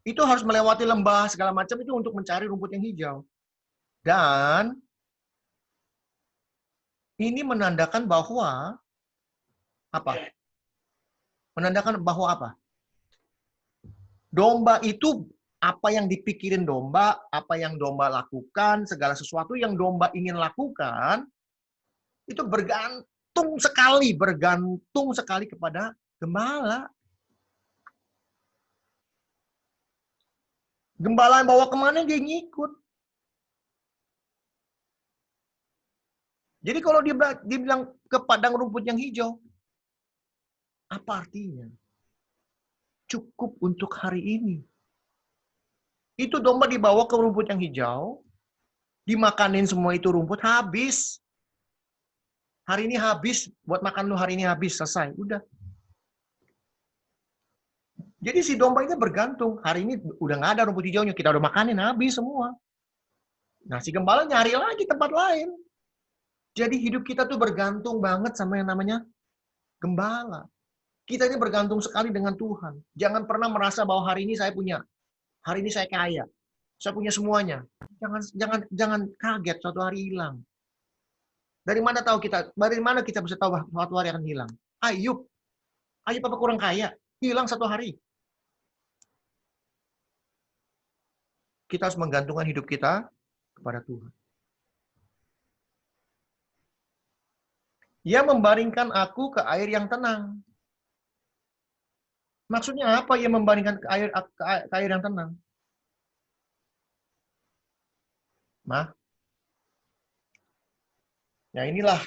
Itu harus melewati lembah, segala macam itu untuk mencari rumput yang hijau. Dan, ini menandakan bahwa, apa? Menandakan bahwa apa? Domba itu apa yang dipikirin domba, apa yang domba lakukan, segala sesuatu yang domba ingin lakukan, itu bergantung sekali kepada gembala. Gembala yang bawa kemana dia ngikut. Jadi kalau dia bilang ke padang rumput yang hijau, apa artinya? Cukup untuk hari ini. Itu domba dibawa ke rumput yang hijau, dimakanin semua itu rumput, habis. Hari ini habis, buat makan lu hari ini habis, selesai, udah. Jadi si domba ini bergantung, hari ini udah nggak ada rumput hijaunya, kita udah makanin, habis semua. Nah si gembala nyari lagi tempat lain. Jadi hidup kita tuh bergantung banget sama yang namanya gembala. Kita ini bergantung sekali dengan Tuhan. Jangan pernah merasa bahwa hari ini saya punya, hari ini saya kaya, saya punya semuanya. Jangan kaget suatu hari hilang. Dari mana kita bisa tahu bahwa suatu hari akan hilang? Ayub apa kurang kaya? Hilang satu hari. Kita harus menggantungkan hidup kita kepada Tuhan. Ia membaringkan aku ke air yang tenang. Maksudnya apa ia membaringkan ke air yang tenang? Ya inilah,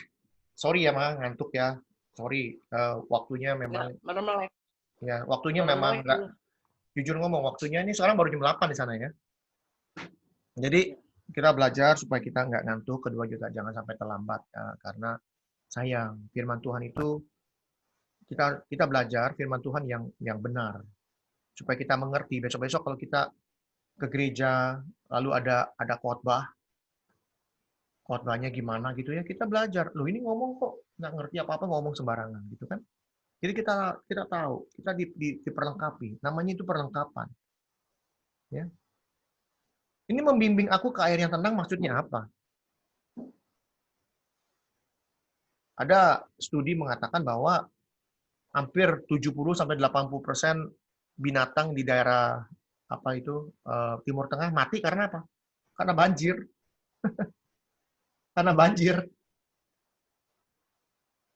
sorry ya Ma, ngantuk ya. Sorry, waktunya memang, ya waktunya memang nggak, jujur ngomong, waktunya ini sekarang baru jam 8 di sana ya. Jadi kita belajar supaya kita nggak ngantuk, kedua juga jangan sampai terlambat ya, karena sayang firman Tuhan itu kita belajar firman Tuhan yang benar supaya kita mengerti. Besok-besok kalau kita ke gereja lalu ada khotbahnya gimana gitu ya, kita belajar. Loh ini ngomong kok nggak ngerti apa-apa, ngomong sembarangan gitu kan. Jadi kita tahu, kita diperlengkapi. Namanya itu perlengkapan. Ya. Ini membimbing aku ke air yang tenang maksudnya apa? Ada studi mengatakan bahwa hampir 70-80% binatang di daerah Timur Tengah mati karena apa? Karena banjir. Karena banjir.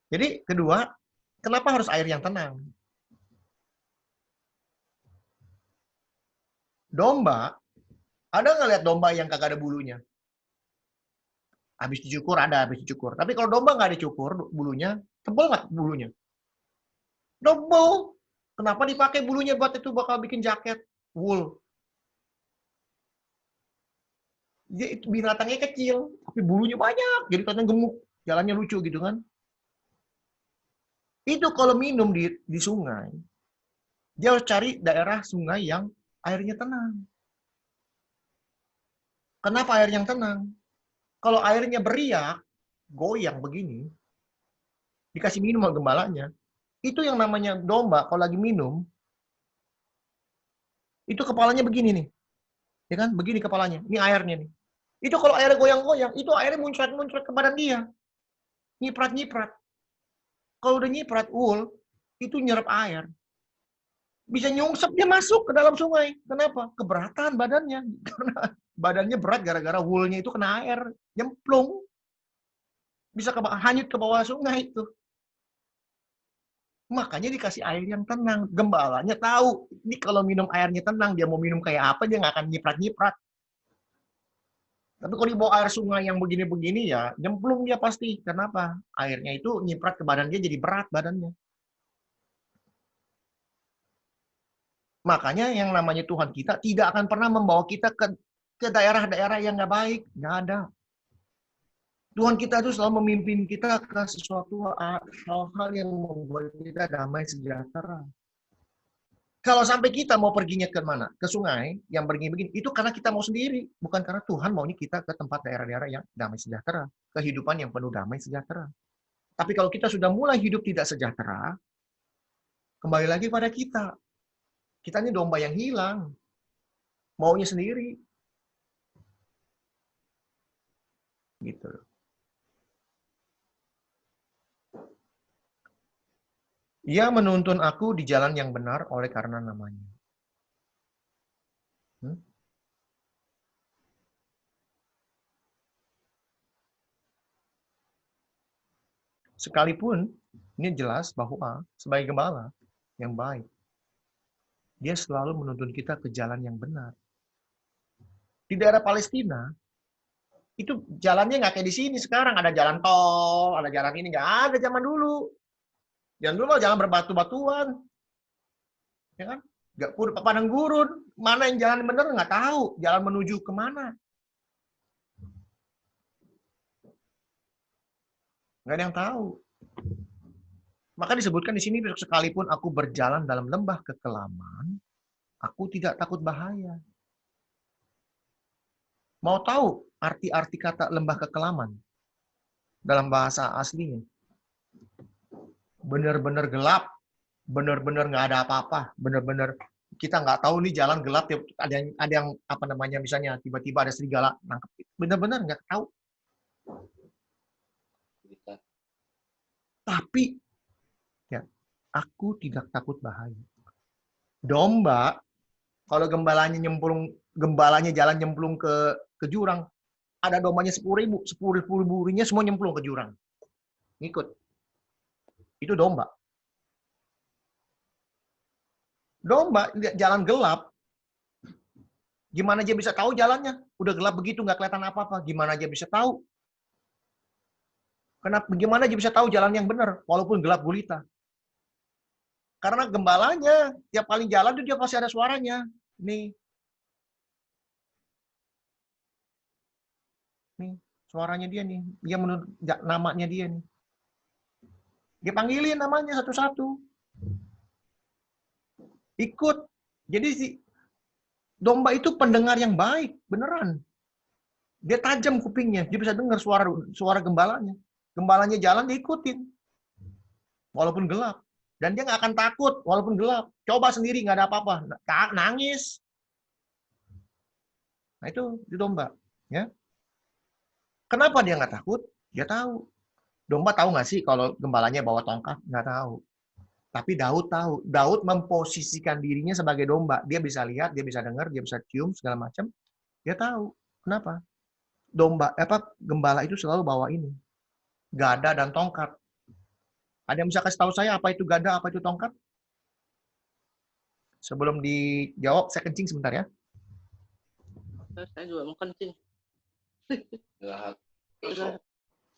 Jadi kedua, kenapa harus air yang tenang? Domba, ada nggak lihat domba yang kagak ada bulunya? Habis dicukur ada, habis dicukur. Tapi kalau domba nggak dicukur bulunya, tebal nggak bulunya? Tebal. Kenapa dipakai bulunya buat itu bakal bikin jaket wool? Dia itu binatangnya kecil, tapi bulunya banyak, jadi katanya gemuk, jalannya lucu gitu kan. Itu kalau minum di sungai, dia harus cari daerah sungai yang airnya tenang. Kenapa air yang tenang? Kalau airnya beriak, goyang begini, dikasih minum sama gembalanya, itu yang namanya domba kalau lagi minum, itu kepalanya begini nih. Ya kan? Begini kepalanya. Ini airnya nih. Itu kalau airnya goyang-goyang, itu airnya muncrat-muncrat ke badan dia. Nyiprat-nyiprat. Kalau udah nyiprat wool, itu nyerap air. Bisa nyungsep dia masuk ke dalam sungai. Kenapa? Keberatan badannya. Karena badannya berat gara-gara woolnya itu kena air. Nyemplung. Bisa hanyut ke bawah sungai itu. Makanya dikasih air yang tenang. Gembalanya tahu. Ini kalau minum airnya tenang, dia mau minum kayak apa, dia nggak akan nyiprat-nyiprat. Tapi kalau dibawa air sungai yang begini-begini ya, nyemplung dia pasti. Kenapa? Airnya itu nyiprat ke badan dia jadi berat badannya. Makanya yang namanya Tuhan kita tidak akan pernah membawa kita ke daerah-daerah yang nggak baik. Nggak ada. Tuhan kita itu selalu memimpin kita ke sesuatu hal-hal yang membuat kita damai sejahtera. Kalau sampai kita mau perginya ke mana? Ke sungai yang begini-begini, itu karena kita mau sendiri. Bukan karena Tuhan maunya kita ke tempat daerah-daerah yang damai sejahtera. Kehidupan yang penuh damai sejahtera. Tapi kalau kita sudah mulai hidup tidak sejahtera, kembali lagi pada kita. Kita ini domba yang hilang. Maunya sendiri. Gitu. Ia menuntun aku di jalan yang benar oleh karena namanya. Sekalipun, ini jelas bahwa sebagai gembala yang baik, dia selalu menuntun kita ke jalan yang benar. Di daerah Palestina, itu jalannya nggak kayak di sini sekarang. Ada jalan tol, ada jalan ini. Nggak ada zaman dulu. Jangan dulu mah jangan berbatu-batuan. Ya kan? Nggak padang gurun. Mana yang jalan benar nggak tahu. Jalan menuju kemana. Nggak ada yang tahu. Maka disebutkan di sini, sekalipun aku berjalan dalam lembah kekelaman, aku tidak takut bahaya. Mau tahu arti-arti kata lembah kekelaman dalam bahasa aslinya? Benar-benar gelap, benar-benar nggak ada apa-apa, benar-benar kita nggak tahu nih jalan gelap, ada yang apa namanya misalnya tiba-tiba ada serigala nangkep, benar-benar nggak tahu. Tapi ya, aku tidak takut bahaya. Domba, kalau gembalanya jalan nyemplung ke jurang, ada dombanya 10.000 semua nyemplung ke jurang. Ngikut. Itu domba. Domba jalan gelap. Gimana dia bisa tahu jalannya? Udah gelap begitu, nggak kelihatan apa-apa. Gimana dia bisa tahu? Kenapa? Bagaimana dia bisa tahu jalan yang benar walaupun gelap gulita? Karena gembalanya tiap kali jalan itu dia pasti ada suaranya. Nih, suaranya dia nih. Dia menurut namanya dia nih. Dia panggilin namanya satu-satu. Ikut. Jadi si domba itu pendengar yang baik, beneran. Dia tajam kupingnya, dia bisa dengar suara gembalanya. Gembalanya jalan, dia ikutin. Walaupun gelap. Dan dia nggak akan takut walaupun gelap. Coba sendiri, nggak ada apa-apa. Nangis. Nah itu di domba. Ya. Kenapa dia nggak takut? Dia tahu. Domba tahu nggak sih kalau gembalanya bawa tongkat? Nggak tahu. Tapi Daud tahu. Daud memposisikan dirinya sebagai domba. Dia bisa lihat, dia bisa dengar, dia bisa cium, segala macam. Dia tahu. Kenapa? Gembala itu selalu bawa ini. Gada dan tongkat. Ada yang bisa kasih tahu saya apa itu gada, apa itu tongkat? Sebelum dijawab, saya kencing sebentar ya.
Saya juga mau kencing.
Jahat.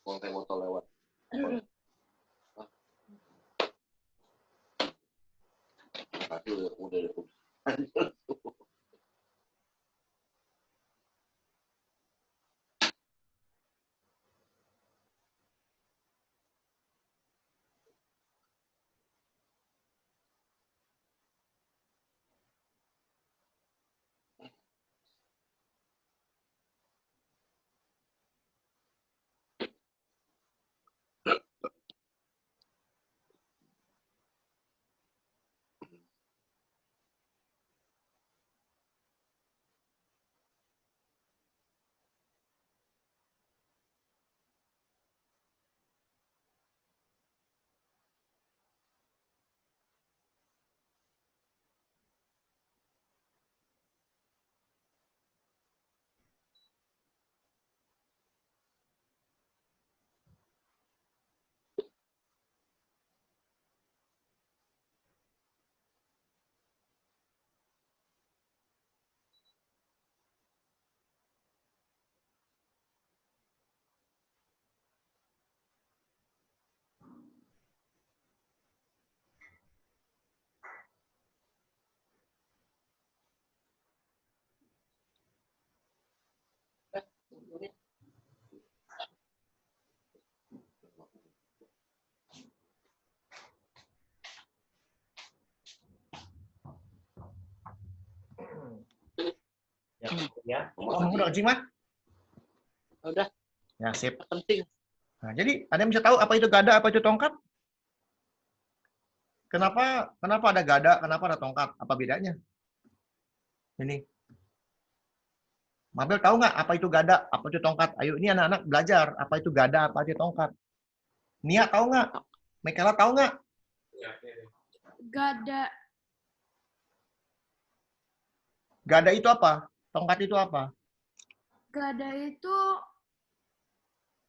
Konten motor lewat. Tapi udah.
Ya. Oh, udah kencing, Mas?
Udah,
Ya, sip.
kencing.
Nah, jadi ada yang bisa tahu apa itu gada, apa itu tongkat? Kenapa ada gada, kenapa ada tongkat? Apa bedanya? Ini. Mabel tahu nggak apa itu gada, apa itu tongkat? Ayo, ini anak-anak belajar apa itu gada, apa itu tongkat. Nia tahu nggak? Michaela tahu nggak?
Gada.
Gada itu apa? Tongkat itu apa?
Gada itu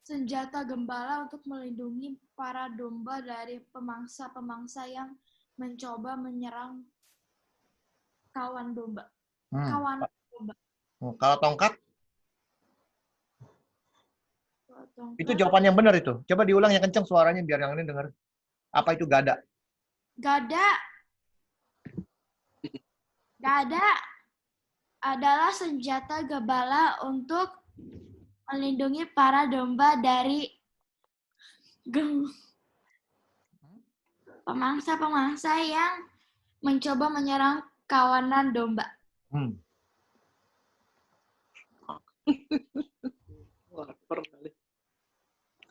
senjata gembala untuk melindungi para domba dari pemangsa-pemangsa yang mencoba menyerang kawan domba. Kawan domba.
Kalau tongkat?
Tongkat.
Itu jawaban yang benar itu. Coba diulang yang kencang suaranya biar yang lain dengar. Apa itu gada?
Gada adalah senjata gembala untuk melindungi para domba dari pemangsa-pemangsa yang mencoba menyerang kawanan domba.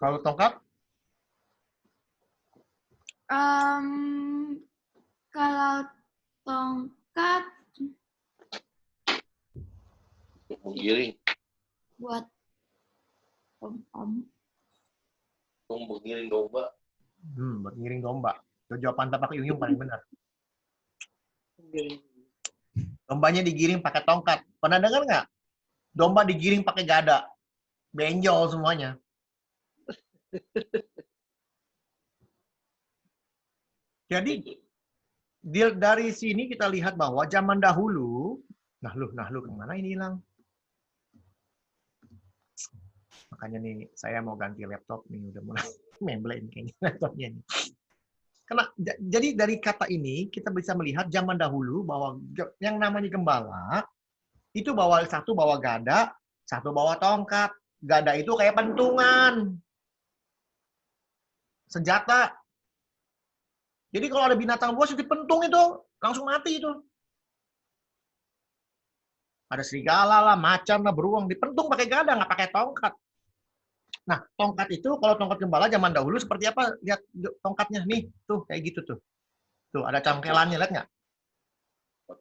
Kalau tongkat?
Kalau tongkat
Menggiring.
buat om-om.
Menggiring domba.
Buat ngiring domba. Itu jawaban Tapak Yung paling benar. Dombanya digiring pakai tongkat. Pernah dengar nggak? Domba digiring pakai gada. Benjol semuanya. Jadi dari sini kita lihat bahwa zaman dahulu, nah lu kemana ini hilang? Makanya nih, saya mau ganti laptop nih, udah mulai membleng kayaknya laptopnya nih. Karena jadi dari kata ini kita bisa melihat zaman dahulu bahwa yang namanya gembala itu satu bawa gada, satu bawa tongkat. Gada itu kayak pentungan, senjata. Jadi kalau ada binatang buas dipentung itu langsung mati itu. Ada serigala lah, macan lah, beruang dipentung pakai gada, nggak pakai tongkat. Nah, tongkat itu kalau tongkat gembala zaman dahulu seperti apa? Lihat tongkatnya nih, tuh kayak gitu tuh. Tuh ada congkelannya, lihat nggak?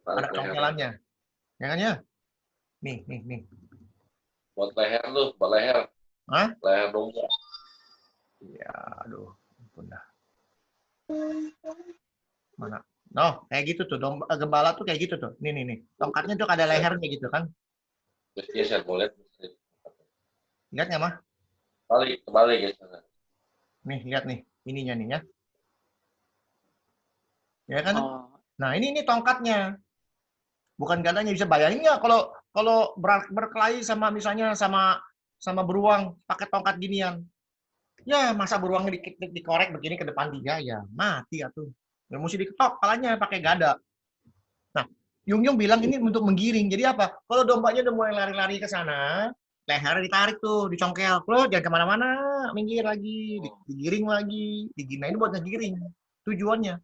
Ada congkelannya. Ya kan ya? Nih.
Buat leher tuh, buat leher.
Hah?
Leher domba.
Ya, aduh, ampun dah. Mana? Oh, kayak gitu tuh. Gembala tuh kayak gitu tuh. Nih. Tongkatnya tuh ada lehernya gitu kan?
Biasanya saya boleh.
Lihat nggak, Mah?
Kembali guys.
Nih, lihat nih. Ininya nih ya. Ya kan?
Oh.
Nah, ini tongkatnya. Bukan gadanya. Bisa bayangin nggak kalau berkelahi sama misalnya sama beruang pakai tongkat ginian. Ya, masa beruangnya dikorek begini ke depan dia, ya mati atuh. Ya mesti diketok kepalanya pakai gada. Nah, Yung bilang ini untuk menggiring. Jadi apa? Kalau dombanya udah mulai lari-lari ke sana, leher ditarik tuh, dicongkel. Lo jangan kemana-mana, minggir lagi, digiring lagi, digina ini buat ngegiring. Tujuannya.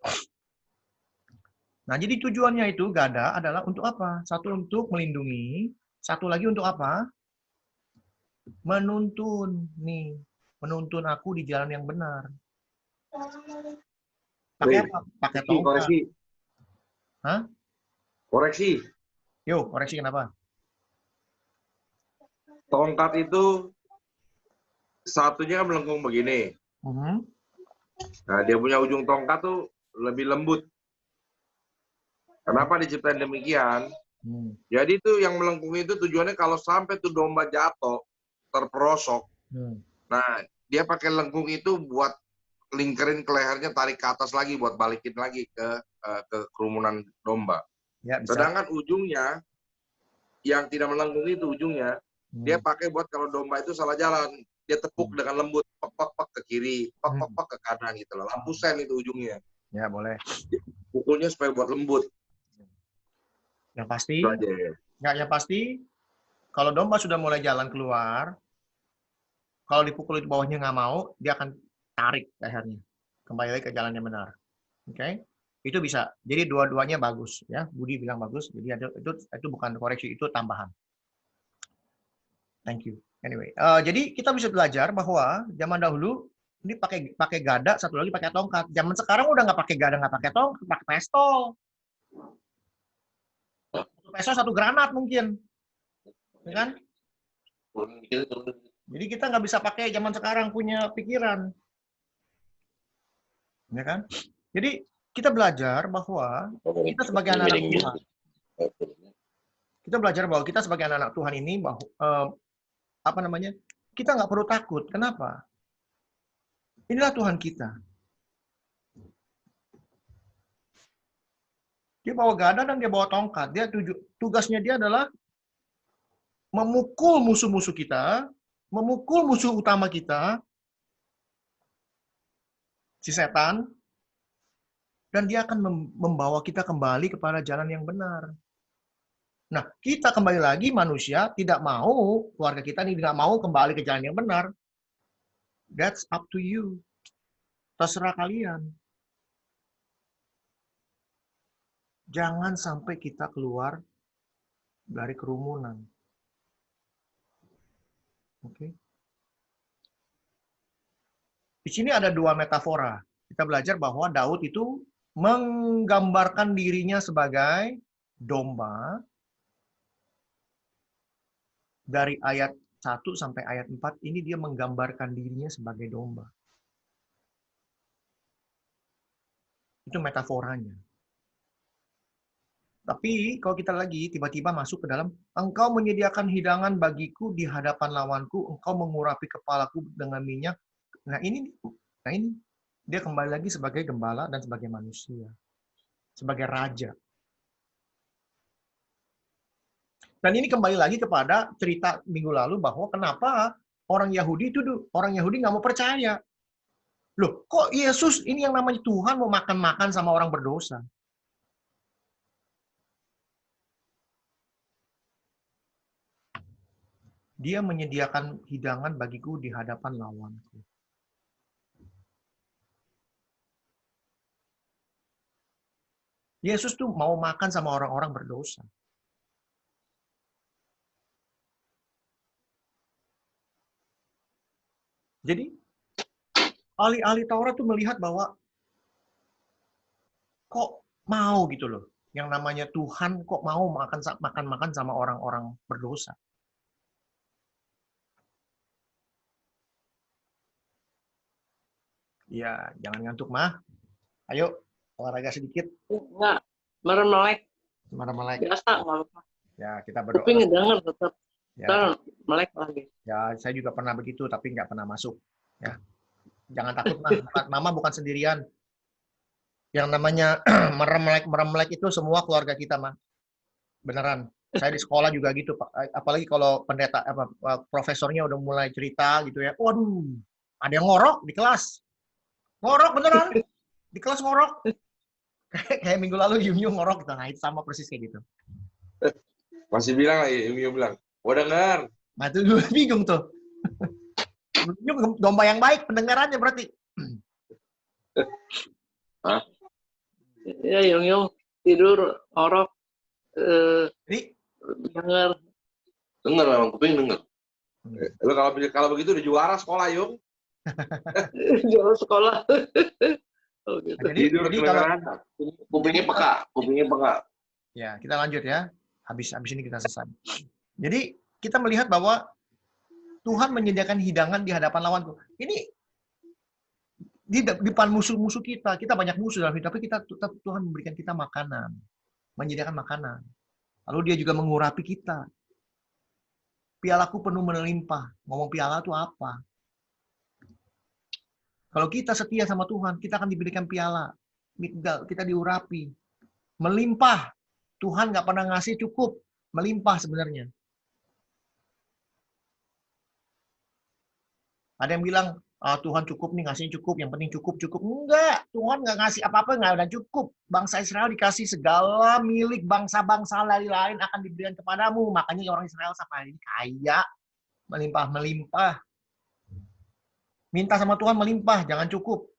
Nah, jadi tujuannya itu gada adalah untuk apa? Satu untuk melindungi, satu lagi untuk apa? Menuntun nih, menuntun aku di jalan yang benar. Pakai apa? Pakai tongkat.
Koreksi.
Hah?
Koreksi.
Yo, koreksi kenapa?
Tongkat itu satunya kan melengkung begini. Nah, dia punya ujung tongkat tuh lebih lembut. Kenapa diciptain demikian? Jadi tuh yang melengkung itu tujuannya kalau sampai tuh domba jatuh, terperosok. Nah, dia pakai lengkung itu buat lingkerin ke lehernya, tarik ke atas lagi buat balikin lagi ke kerumunan domba. Ya, sedangkan ujungnya yang tidak melengkung itu ujungnya dia pakai buat kalau domba itu salah jalan, dia tepuk dengan lembut, pek ke kiri, pek ke kanan gitu loh. Lampu sen itu ujungnya.
Ya, boleh.
Pukulnya supaya buat lembut.
Yang pasti kalau domba sudah mulai jalan keluar, kalau dipukul di bawahnya nggak mau, dia akan tarik lehernya kembali lagi ke jalan yang benar. Oke? Itu bisa. Jadi dua-duanya bagus ya. Budi bilang bagus. Jadi itu bukan koreksi, itu tambahan. Thank you. Anyway, jadi kita bisa belajar bahwa zaman dahulu ini pakai gada, satu lagi pakai tongkat. Zaman sekarang udah nggak pakai gada, nggak pakai tongkat, pakai pistol. Pistol satu granat mungkin, ya kan? Jadi kita nggak bisa pakai zaman sekarang punya pikiran, ya kan? Jadi kita belajar bahwa kita sebagai anak-anak Tuhan, kita sebagai anak-anak Tuhan ini kita nggak perlu takut. Kenapa? Inilah Tuhan kita. Dia bawa gada dan dia bawa tongkat. Tugasnya dia adalah memukul musuh-musuh kita, memukul musuh utama kita, si setan, dan dia akan membawa kita kembali kepada jalan yang benar. Nah, kita kembali lagi manusia tidak mau, keluarga kita ini tidak mau kembali ke jalan yang benar. That's up to you. Terserah kalian. Jangan sampai kita keluar dari kerumunan. Oke. Di sini ada dua metafora. Kita belajar bahwa Daud itu menggambarkan dirinya sebagai domba. Dari ayat 1 sampai ayat 4 ini dia menggambarkan dirinya sebagai domba. Itu metaforanya. Tapi kalau kita lagi tiba-tiba masuk ke dalam, engkau menyediakan hidangan bagiku di hadapan lawanku, engkau mengurapi kepalaku dengan minyak. Nah ini dia kembali lagi sebagai gembala dan sebagai manusia, sebagai raja. Dan ini kembali lagi kepada cerita minggu lalu bahwa kenapa orang Yahudi nggak mau percaya. Loh, kok Yesus ini yang namanya Tuhan mau makan-makan sama orang berdosa? Dia menyediakan hidangan bagiku di hadapan lawanku. Yesus tuh mau makan sama orang-orang berdosa. Jadi, ahli-ahli Taurat tuh melihat bahwa kok mau gitu loh. Yang namanya Tuhan kok mau makan-makan sama orang-orang berdosa. Ya, jangan ngantuk, Mah. Ayo, olahraga sedikit.
Enggak, melek.
Melek.
Biasa, nggak apa-apa.
Ya, kita berdoa.
Tapi ngedenger tetap.
Ya,
Ntar melek lagi.
ya, saya juga pernah begitu, tapi nggak pernah masuk. Ya, jangan takut, Mah. Mama bukan sendirian. Yang namanya merem-melek itu semua keluarga kita, Mah. Beneran. Saya di sekolah juga gitu, Pak. Apalagi kalau pendeta, profesornya udah mulai cerita gitu ya. Waduh, ada yang ngorok di kelas. Ngorok beneran. Di kelas ngorok. Kayak minggu lalu Yum ngorok. Nah, itu sama persis kayak gitu.
Masih bilang lagi, Yum bilang, "Oh, dengar."
Nah, itu gue bingung tuh. Yum domba yang baik pendengarannya berarti.
Hah?
Ya, Yung tidur, orok,
Jadi,
denger.
Dengar memang, kuping dengar.
Lu kalau begitu udah juara sekolah, Yung.
Jual sekolah. Oh, gitu.
jadi kalau
Kupingnya peka.
ya, kita lanjut ya. Habis ini kita selesai. Jadi, kita melihat bahwa Tuhan menyediakan hidangan di hadapan lawanku. Ini di depan musuh-musuh kita. Kita banyak musuh dalam hidup, tapi Tuhan memberikan kita makanan. Menyediakan makanan. Lalu dia juga mengurapi kita. Pialaku penuh melimpah. Ngomong piala itu apa? Kalau kita setia sama Tuhan, kita akan diberikan piala. Kita diurapi. Melimpah. Tuhan nggak pernah ngasih cukup. Melimpah sebenarnya. Ada yang bilang, Tuhan cukup nih, ngasihnya cukup. Yang penting cukup. Enggak. Tuhan nggak ngasih apa-apa, nggak ada cukup. Bangsa Israel dikasih segala milik bangsa-bangsa lain akan diberikan kepadamu. Makanya orang Israel sampai hari ini kaya. Melimpah. Minta sama Tuhan melimpah, jangan cukup.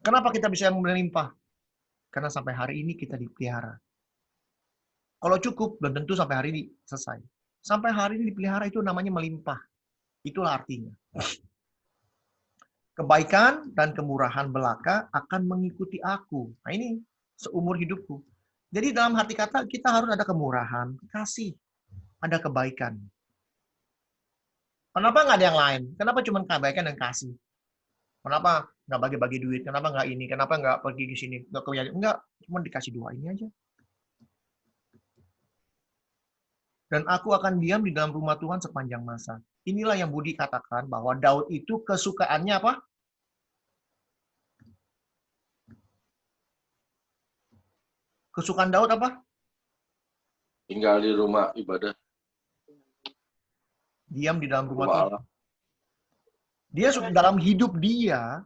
Kenapa kita bisa melimpah? Karena sampai hari ini kita dipelihara. Kalau cukup, belum tentu sampai hari ini selesai. Sampai hari ini dipelihara itu namanya melimpah. Itulah artinya. Kebaikan dan kemurahan belaka akan mengikuti aku. Nah ini seumur hidupku. Jadi dalam hati kata kita harus ada kemurahan, kasih, ada kebaikan. Kenapa nggak ada yang lain? Kenapa cuma kebaikan dan kasih? Kenapa nggak bagi-bagi duit? Kenapa nggak ini? Kenapa nggak pergi ke sini? Nggak, cuma dikasih dua ini aja. Dan aku akan diam di dalam rumah Tuhan sepanjang masa. Inilah yang Budi katakan bahwa Daud itu kesukaannya apa? Kesukaan Daud apa?
Tinggal di rumah ibadah.
Diam di dalam rumah Tuhan. Dia dalam hidup dia,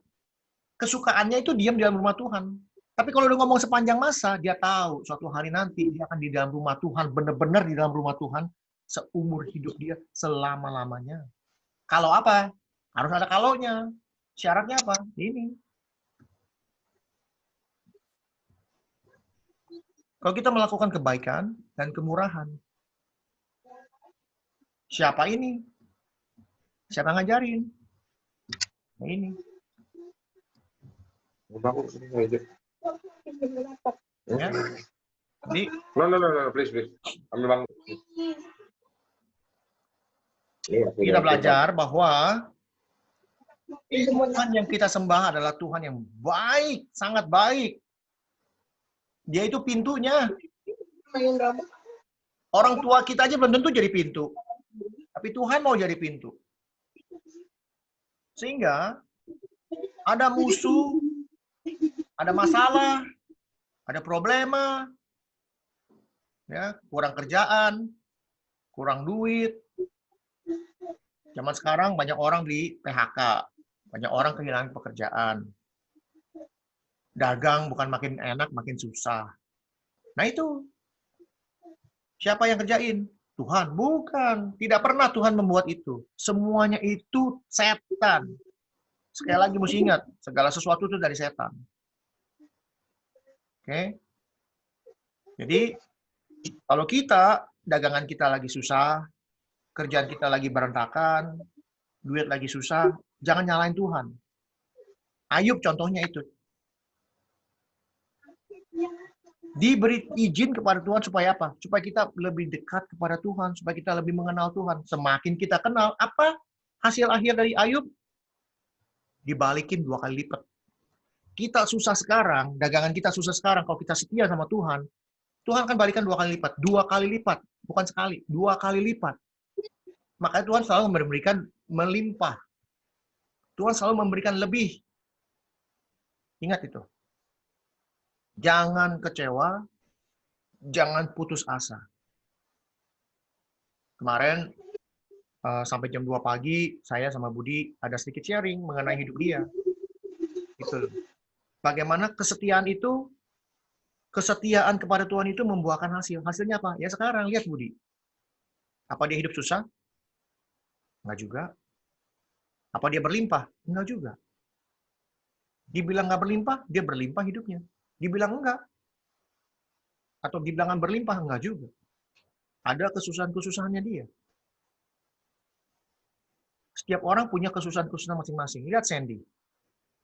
kesukaannya itu diam di dalam rumah Tuhan. Tapi kalau udah ngomong sepanjang masa, dia tahu suatu hari nanti dia akan di dalam rumah Tuhan, benar-benar di dalam rumah Tuhan, seumur hidup dia, selama-lamanya. Kalau apa? Harus ada kalaunya. Syaratnya apa? Ini. Kalau kita melakukan kebaikan dan kemurahan, siapa ini? Siapa ngajarin? Nah, ini. Ya. Jadi,
No, please. Ambil bang.
kita belajar bahwa Tuhan yang kita sembah adalah Tuhan yang baik, sangat baik. Dia itu pintunya. Orang tua kita aja belum tentu jadi pintu. Tapi Tuhan mau jadi pintu. Sehingga ada musuh, ada masalah, ada problema, ya, kurang kerjaan, kurang duit. Zaman sekarang banyak orang di PHK, banyak orang kehilangan pekerjaan. Dagang bukan makin enak, makin susah. Nah itu, siapa yang kerjain? Tuhan. Bukan. Tidak pernah Tuhan membuat itu. Semuanya itu setan. Sekali lagi mesti ingat, segala sesuatu itu dari setan. Oke? Jadi, kalau kita, dagangan kita lagi susah, kerjaan kita lagi berantakan, duit lagi susah, jangan nyalain Tuhan. Ayub contohnya itu. Diberi izin kepada Tuhan supaya apa? Supaya kita lebih dekat kepada Tuhan, supaya kita lebih mengenal Tuhan. Semakin kita kenal, apa hasil akhir dari Ayub? Dibalikin 2 kali lipat. Kita susah sekarang, dagangan kita susah sekarang, kalau kita setia sama Tuhan, Tuhan akan balikan 2 kali lipat. 2 kali lipat, bukan sekali, 2 kali lipat. Makanya Tuhan selalu memberikan melimpah. Tuhan selalu memberikan lebih. Ingat itu. Jangan kecewa, jangan putus asa. Kemarin sampai jam 2 pagi, saya sama Budi ada sedikit sharing mengenai hidup dia. Itu. Bagaimana kesetiaan itu, kesetiaan kepada Tuhan itu membuahkan hasil. Hasilnya apa? Ya sekarang, lihat Budi. Apa dia hidup susah? Enggak juga. Apa dia berlimpah? Enggak juga. Dibilang nggak berlimpah, dia berlimpah hidupnya. Dibilang enggak. Atau dibilang berlimpah, enggak juga. Ada kesusahan-kesusahannya dia. Setiap orang punya kesusahan-kesusahan masing-masing. Lihat Sandy.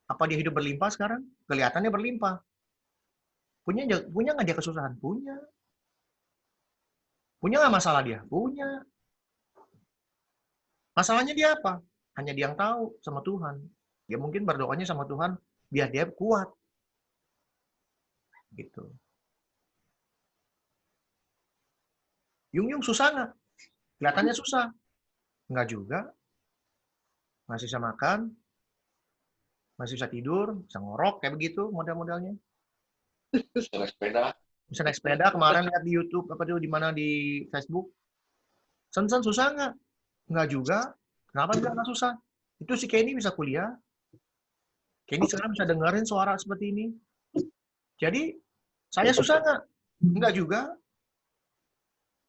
Apa dia hidup berlimpah sekarang? Kelihatannya berlimpah. Punya nggak dia kesusahan? Punya. Punya nggak masalah dia? Punya. Masalahnya dia apa? Hanya dia yang tahu sama Tuhan. Dia mungkin berdoanya sama Tuhan biar dia kuat. Gitu. Yung susah nggak? Kelihatannya susah. Nggak juga. Masih bisa makan, masih bisa tidur, bisa ngorok, kayak begitu model-modelnya.
Bisa naik sepeda.
Bisa naik sepeda, kemarin lihat di YouTube, apa tuh, di mana di Facebook. Sen susah nggak? Nggak juga. Kenapa bilang nggak susah? Itu si Kenny bisa kuliah. Kenny sekarang bisa dengerin suara seperti ini. Jadi, saya susah nggak? Nggak juga.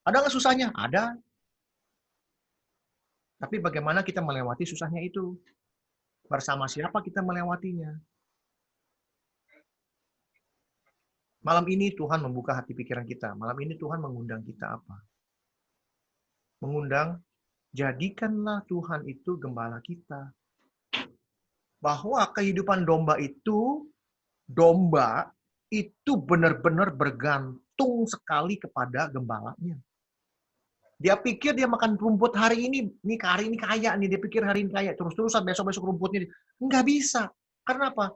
Ada nggak susahnya? Ada. Tapi bagaimana kita melewati susahnya itu? Bersama siapa kita melewatinya? Malam ini Tuhan membuka hati pikiran kita. Malam ini Tuhan mengundang kita apa? Mengundang, jadikanlah Tuhan itu gembala kita. Bahwa kehidupan domba itu benar-benar bergantung sekali kepada gembalanya. Dia pikir dia makan rumput hari ini kaya nih, dia pikir hari ini kaya, terus-terusan besok-besok rumputnya. Nggak bisa. Karena apa?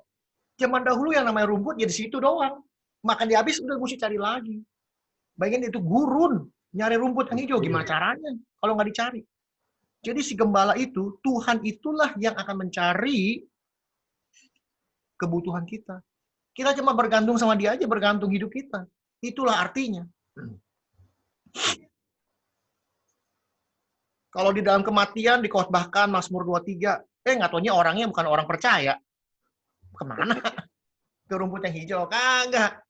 Zaman dahulu yang namanya rumput ya di situ doang. Makan dihabis udah mesti cari lagi. Bayangin itu gurun, nyari rumput yang hijau, gimana caranya kalau nggak dicari? Jadi si gembala itu, Tuhan itulah yang akan mencari kebutuhan kita. Kita cuma bergantung sama dia aja, bergantung hidup kita. Itulah artinya. Kalau di dalam kematian dikhotbahkan Mazmur 23, nggak taunya orangnya bukan orang percaya. Kemana? Ke rumput yang hijau? Kagak.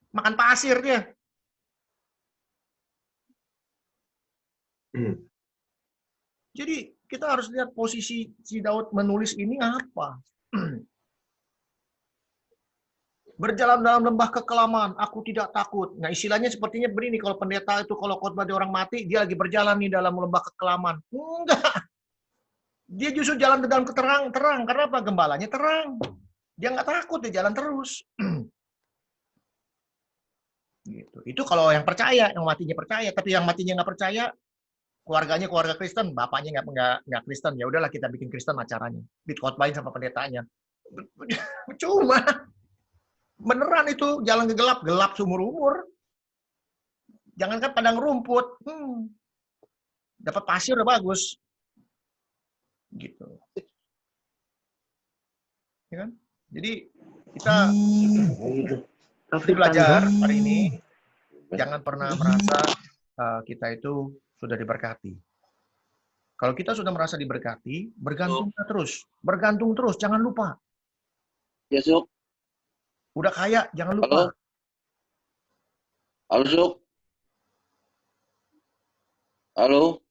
Makan pasir dia. Jadi kita harus lihat posisi si Daud menulis ini apa. Berjalan dalam lembah kekelaman, aku tidak takut. Nah, istilahnya sepertinya begini, kalau pendeta itu kalau khotbah di orang mati, dia lagi berjalan nih dalam lembah kekelaman. Enggak. Dia justru jalan ke dalam terang. Karena apa? Gembalanya terang. Dia nggak takut, dia jalan terus. Gitu. Itu kalau yang percaya, yang matinya percaya. Tapi yang matinya nggak percaya, keluarganya keluarga Kristen, bapaknya nggak Kristen. Ya udahlah kita bikin Kristen acaranya. Dikhotbahin sama pendetanya. Cuma beneran itu jalan ke gelap seumur-umur. Jangankan padang rumput. Dapat pasir udah bagus. Gitu. Ya kan? Jadi kita belajar hari ini, jangan pernah merasa kita itu sudah diberkati. Kalau kita sudah merasa diberkati, bergantung terus, jangan lupa.
Ya, Suk.
Udah kaya, jangan lupa.
Halo, Suk. Halo.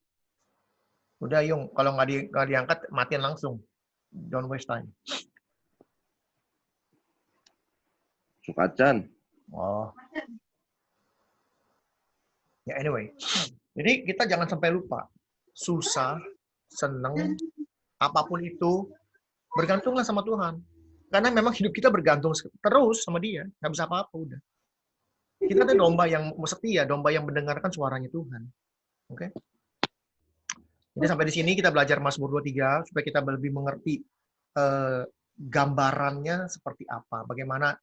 Udah, Yung. Kalau nggak diangkat, matiin langsung. Don't waste time.
Sukacan.
Oh. Ya, anyway. Jadi kita jangan sampai lupa. Susah, seneng, apapun itu, bergantunglah sama Tuhan. Karena memang hidup kita bergantung terus sama Dia. Nggak bisa apa-apa, udah. Kita ada domba yang setia, domba yang mendengarkan suaranya Tuhan. Oke? Jadi sampai di sini kita belajar Mazmur 23, supaya kita lebih mengerti gambarannya seperti apa. Bagaimana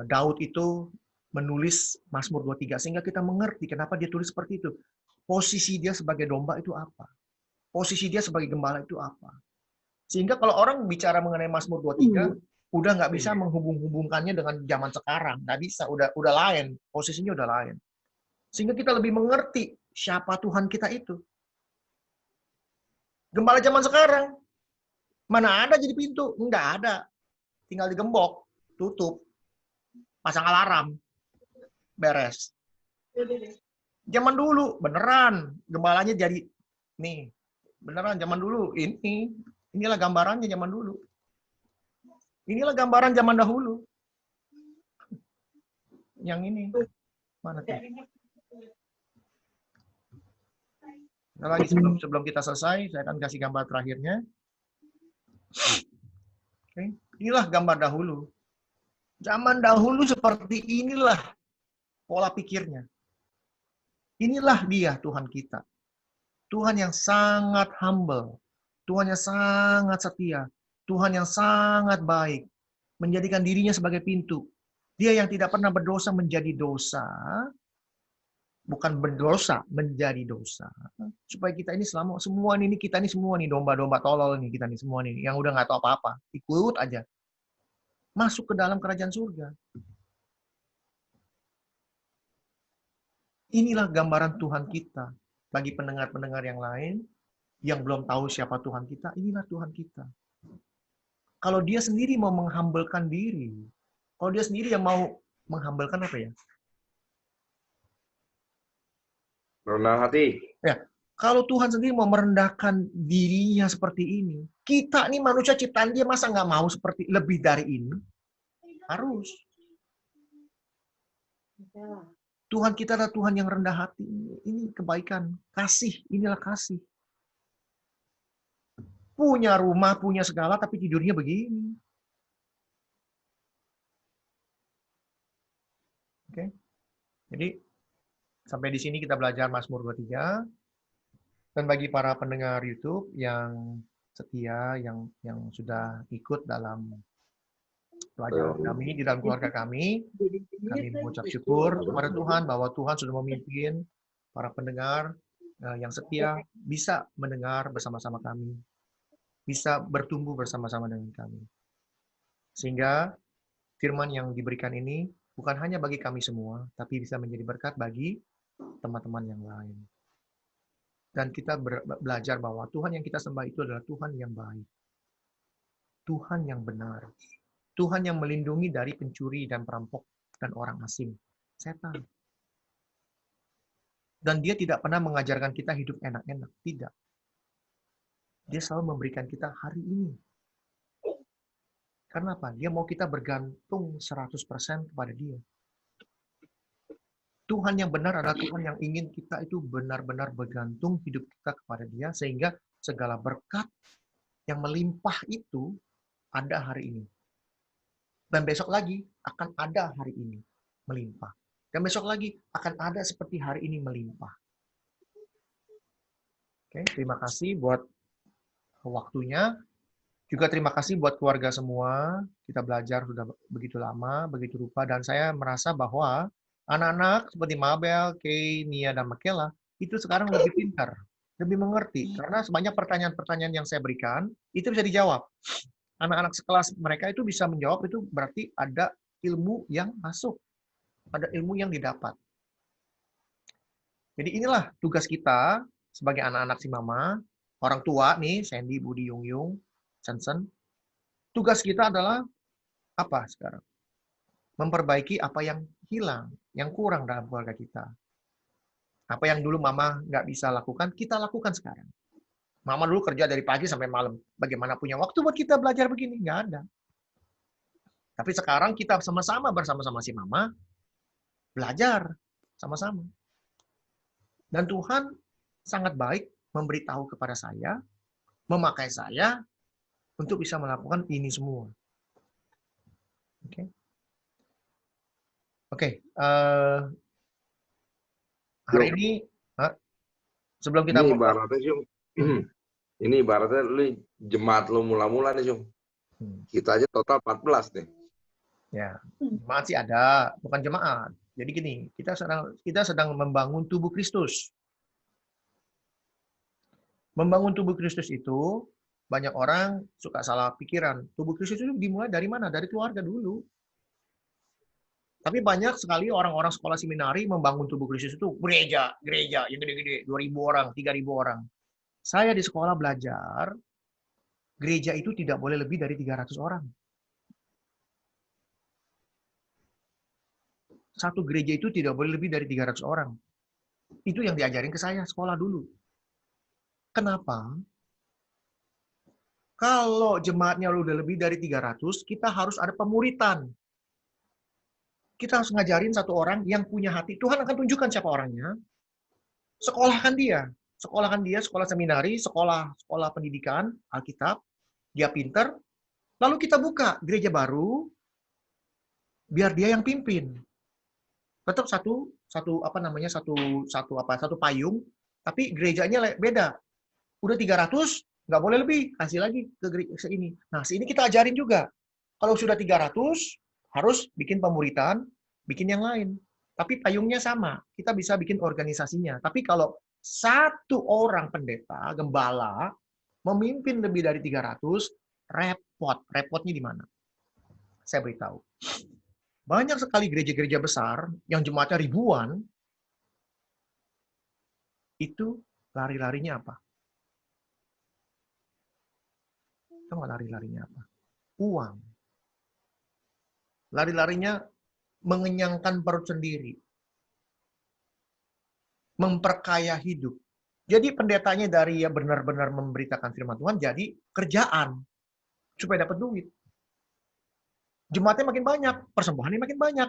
Daud itu menulis Mazmur 23, sehingga kita mengerti kenapa dia tulis seperti itu. Posisi dia sebagai domba itu apa? Posisi dia sebagai gembala itu apa? Sehingga kalau orang bicara mengenai Mazmur 23, udah nggak bisa menghubung-hubungkannya dengan zaman sekarang. Nggak bisa, udah lain. Posisinya udah lain. Sehingga kita lebih mengerti siapa Tuhan kita itu. Gembala zaman sekarang, mana ada jadi pintu? Nggak ada. Tinggal digembok, tutup, pasang alarm, beres. Zaman dulu, beneran, gembalanya jadi, nih, beneran zaman dulu, inilah gambarannya zaman dulu. Inilah gambaran zaman dahulu. Yang ini, mana tuh? Nah, lagi sebelum kita selesai, saya akan kasih gambar terakhirnya. Oke. Inilah gambar dahulu. Zaman dahulu seperti inilah pola pikirnya. Inilah dia Tuhan kita. Tuhan yang sangat humble. Tuhan yang sangat setia. Tuhan yang sangat baik. Menjadikan dirinya sebagai pintu. Dia yang tidak pernah berdosa menjadi dosa. Bukan berdosa, menjadi dosa. Supaya kita ini kita ini semua nih domba-domba tolol nih, kita nih semua nih. Yang udah nggak tahu apa-apa. Ikut aja. Masuk ke dalam kerajaan surga. Inilah gambaran Tuhan kita. Bagi pendengar-pendengar yang lain, yang belum tahu siapa Tuhan kita, inilah Tuhan kita. Kalau dia sendiri mau menghambelkan diri, kalau dia sendiri yang mau menghambelkan apa ya?
Rendah hati.
Ya, kalau Tuhan sendiri mau merendahkan dirinya seperti ini, kita nih manusia ciptaan dia masa nggak mau seperti lebih dari ini? Harus. Tuhan kita adalah Tuhan yang rendah hati. Ini kebaikan. Kasih. Inilah kasih. Punya rumah, punya segala, tapi tidurnya begini. Oke. Jadi, sampai di sini kita belajar Mazmur 23. Dan bagi para pendengar YouTube yang setia, yang sudah ikut dalam pelajaran kami, di dalam keluarga kami mengucap syukur kepada Tuhan bahwa Tuhan sudah memimpin para pendengar yang setia bisa mendengar bersama-sama kami, bisa bertumbuh bersama-sama dengan kami. Sehingga firman yang diberikan ini bukan hanya bagi kami semua, tapi bisa menjadi berkat bagi teman-teman yang lain. Dan kita belajar bahwa Tuhan yang kita sembah itu adalah Tuhan yang baik. Tuhan yang benar. Tuhan yang melindungi dari pencuri dan perampok dan orang asing. Setan. Dan dia tidak pernah mengajarkan kita hidup enak-enak. Tidak. Dia selalu memberikan kita hari ini. Karena apa? Dia mau kita bergantung 100% kepada dia. Tuhan yang benar adalah Tuhan yang ingin kita itu benar-benar bergantung hidup kita kepada dia. Sehingga segala berkat yang melimpah itu ada hari ini. Dan besok lagi akan ada hari ini melimpah. Dan besok lagi akan ada seperti hari ini melimpah. Oke, terima kasih buat waktunya. Juga terima kasih buat keluarga semua. Kita belajar sudah begitu lama, begitu rupa. Dan saya merasa bahwa anak-anak seperti Mabel, Kay, Nia, dan Makela itu sekarang lebih pintar, lebih mengerti. Karena sebanyak pertanyaan-pertanyaan yang saya berikan, itu bisa dijawab. Anak-anak sekelas mereka itu bisa menjawab, itu berarti ada ilmu yang masuk. Ada ilmu yang didapat. Jadi inilah tugas kita sebagai anak-anak si mama, orang tua nih, Sandy, Budi, Yung, Sensen. Tugas kita adalah apa sekarang? Memperbaiki apa yang hilang, yang kurang dalam keluarga kita. Apa yang dulu mama nggak bisa lakukan, kita lakukan sekarang. Mama dulu kerja dari pagi sampai malam. Bagaimana punya waktu buat kita belajar begini? Nggak ada. Tapi sekarang kita sama-sama bersama-sama si mama, belajar sama-sama. Dan Tuhan sangat baik memberitahu kepada saya, memakai saya untuk bisa melakukan ini semua. Oke. Oke. Hari ini, sebelum kita
ini ibaratnya, Jung. Ini ibaratnya lu jemaat lu mula-mula nih, Jung. Kita aja total 14 nih.
Ya, jemaat sih ada, bukan jemaat. Jadi gini, kita sedang membangun tubuh Kristus. Membangun tubuh Kristus itu, banyak orang suka salah pikiran. Tubuh Kristus itu dimulai dari mana? Dari keluarga dulu. Tapi banyak sekali orang-orang sekolah seminari membangun tubuh Kristus itu gereja yang gede-gede, 2.000 orang, 3.000 orang. Saya di sekolah belajar, gereja itu tidak boleh lebih dari 300 orang. Satu gereja itu tidak boleh lebih dari 300 orang. Itu yang diajarin ke saya sekolah dulu. Kenapa? Kalau jemaatnya udah lebih dari 300, kita harus ada pemuritan. Kita harus ngajarin satu orang yang punya hati. Tuhan akan tunjukkan siapa orangnya. Sekolahkan dia. Sekolah seminari, sekolah pendidikan, Alkitab. Dia pinter. Lalu kita buka gereja baru, biar dia yang pimpin. Tetap satu payung, tapi gerejanya beda. Udah 300, nggak boleh lebih, kasih lagi ke gereja ini. Nah, ini kita ajarin juga. Kalau sudah 300, harus bikin pemuritan, bikin yang lain. Tapi payungnya sama, kita bisa bikin organisasinya. Tapi kalau satu orang pendeta, gembala, memimpin lebih dari 300, repot. Repotnya di mana? Saya beritahu. Banyak sekali gereja-gereja besar yang jemaatnya ribuan, itu lari-larinya apa? Tahu nggak lari-larinya apa? Uang. Lari-larinya mengenyangkan perut sendiri. Memperkaya hidup. Jadi pendetanya dari ya benar-benar memberitakan firman Tuhan, jadi kerjaan. Supaya dapat duit. Jemaatnya makin banyak, persembahannya makin banyak.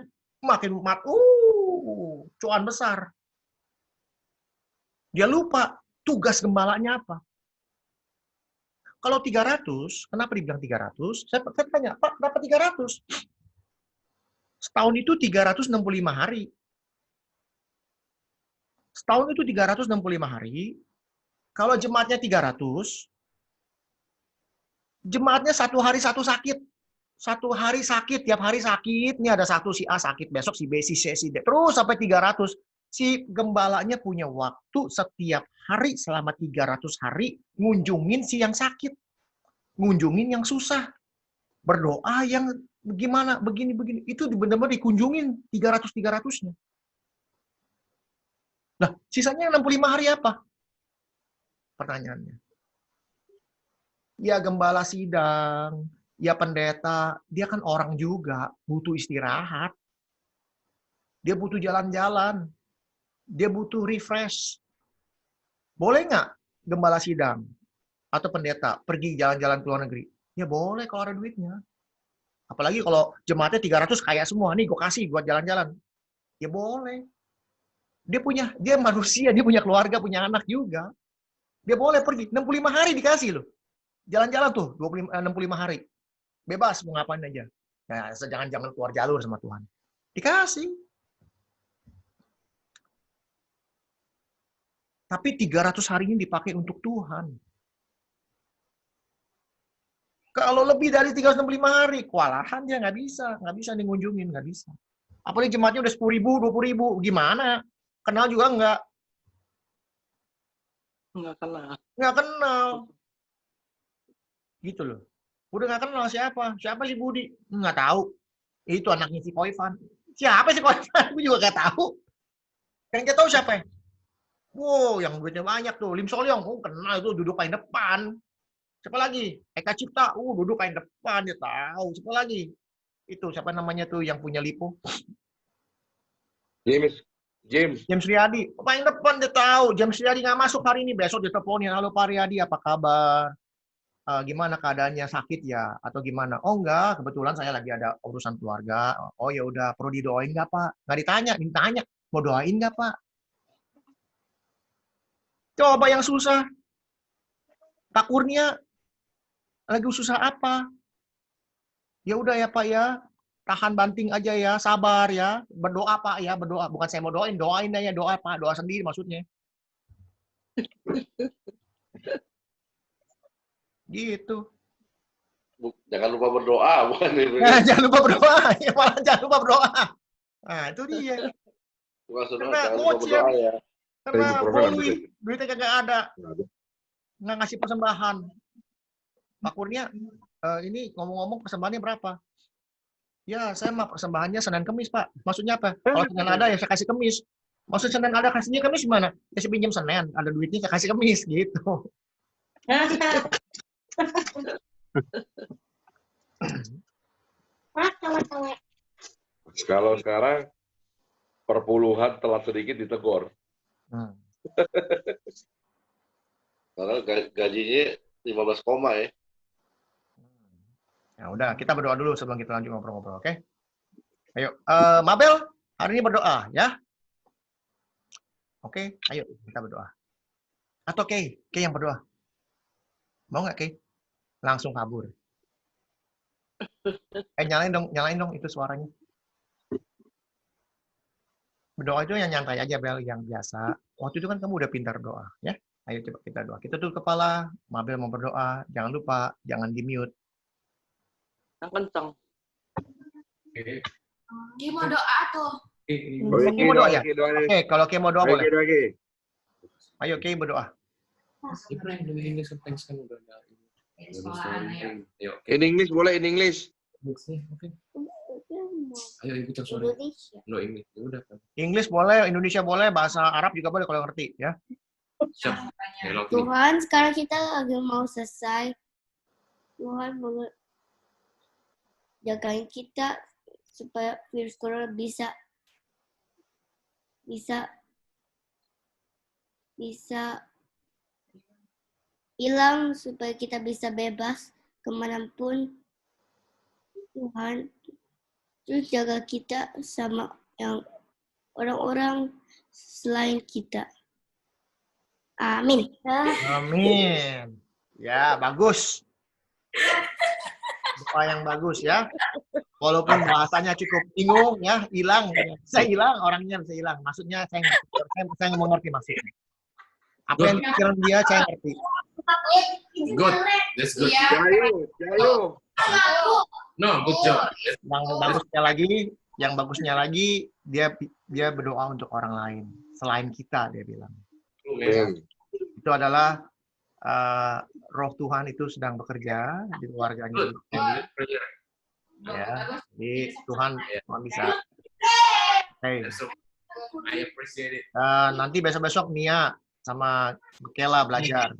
Cuan besar. Dia lupa tugas gembalanya apa. Kalau 300, kenapa dibilang 300? Saya tanya, Pak, kenapa 300? Setahun itu 365 hari. Setahun itu 365 hari. Kalau jemaatnya 300, jemaatnya satu hari satu sakit. Satu hari sakit, tiap hari sakit. Ini ada satu si A sakit, besok si B, si C, si D. Terus sampai 300. Si gembalanya punya waktu setiap hari selama 300 hari ngunjungin si yang sakit. Ngunjungin yang susah. Berdoa yang gimana, begini. Itu benar-benar dikunjungin 300-300-nya. Nah, sisanya 65 hari apa? Pertanyaannya. Ya gembala sidang, ya pendeta, dia kan orang juga, butuh istirahat. Dia butuh jalan-jalan. Dia butuh refresh. Boleh nggak gembala sidang atau pendeta pergi jalan-jalan ke luar negeri? Ya boleh kalau ada duitnya. Apalagi kalau jemaatnya 300 kaya semua, nih gue kasih buat jalan-jalan. Ya boleh. Dia manusia, dia punya keluarga, punya anak juga. Dia boleh pergi. 65 hari dikasih loh. Jalan-jalan tuh, 65 hari. Bebas, mau ngapain aja. Nah, jangan keluar jalur sama Tuhan. Dikasih. Tapi 300 hari ini dipakai untuk Tuhan. Kalau lebih dari 365 hari, kewalahan dia nggak bisa ngunjungin, nggak bisa. Apalagi jemaatnya udah 10.000, 20.000, gimana? Kenal juga nggak? Nggak kenal. Gitu loh. Udah nggak kenal siapa si Budi? Nggak tahu. Itu anaknya si Koifan. Siapa si Koifan? Gue juga nggak tahu. Yang kita tahu siapa? Wow, yang duitnya banyak tuh. Lim Solyong, kenal itu duduk paling depan. Siapa lagi? Eka Cipta, duduk paling depan, dia tahu. Siapa lagi? Itu siapa namanya tuh yang punya Lipo? James Riyadi, paling depan dia tahu. James Riyadi nggak masuk hari ini, besok dia teleponin, halo Pak Riyadi, apa kabar? Gimana keadaannya, sakit ya atau gimana? Oh enggak, kebetulan saya lagi ada urusan keluarga. Oh ya udah, perlu didoain nggak Pak? Nggak ditanya, mau doain nggak Pak? Coba yang susah. Pak Kurnia lagi susah apa? Ya udah ya Pak ya, tahan banting aja ya, sabar ya, berdoa Pak ya, berdoa. Bukan saya mau doain aja, doa Pak, doa sendiri maksudnya. Gitu.
Jangan lupa berdoa, bukan
Jangan lupa berdoa, ya malah jangan lupa berdoa. Nah, itu dia. Karena bocil,
ya.
karena boli, duitnya kagak ada. Nggak ngasih persembahan. Pak Kurnia, ini ngomong-ngomong persembahannya berapa? Ya, saya mah persembahannya Senin Kemis, Pak. Maksudnya apa? Kalau Senin ada ya saya kasih Kemis. Maksud Senin ada kasihnya Kemis gimana? Ya saya pinjam Senin, ada duitnya saya kasih Kemis gitu.
Kalau sekarang perpuluhan telat sedikit ditegur.
Karena gajinya 15 koma ya.
Ya udah, kita berdoa dulu sebelum kita lanjut ngobrol-ngobrol, oke? Ayo, Mabel, hari ini berdoa ya. Oke, ayo kita berdoa. Atau Kay yang berdoa. Mau nggak Kay? Langsung kabur. Nyalain dong itu suaranya. Berdoa itu yang nyantai aja, Bel, yang biasa. Waktu itu kan kamu udah pintar doa, ya. Ayo coba kita doa. Kita tutup kepala, Mabel mau berdoa. Jangan lupa, jangan di-mute.
Yang kencang.
Dia mau doa tuh.
Kay mau doa ya? Oke, kalau Kay mau doa boleh. Ayo Kay berdoa.
In English boleh, in English.
Ayo ibu cek suara. No English. Ya udah kan.
English boleh, Indonesia boleh, bahasa Arab juga boleh kalau ngerti ya.
Siap.
Tuhan, sekarang kita lagi mau selesai. Tuhan jagain kita supaya virus corona bisa hilang, supaya kita bisa bebas kemanapun. Tuhan, terus jaga kita sama yang orang-orang selain kita. Amin.
Amin. Ya, bagus. Doa yang bagus ya. Walaupun bahasanya cukup bingung ya, hilang. Saya hilang, orangnya bisa hilang. Maksudnya saya nggak mengerti maksudnya. Apa yang pikiran dia saya ngerti.
Good. That's good.
Jayo.
No, good job.
Yang bagusnya lagi dia berdoa untuk orang lain selain kita, dia bilang. Itu adalah roh Tuhan itu sedang bekerja di keluarganya. Ya, jadi Tuhan bisa. Hey.
I appreciate it.
Nanti besok-besok Nia sama Kela belajar.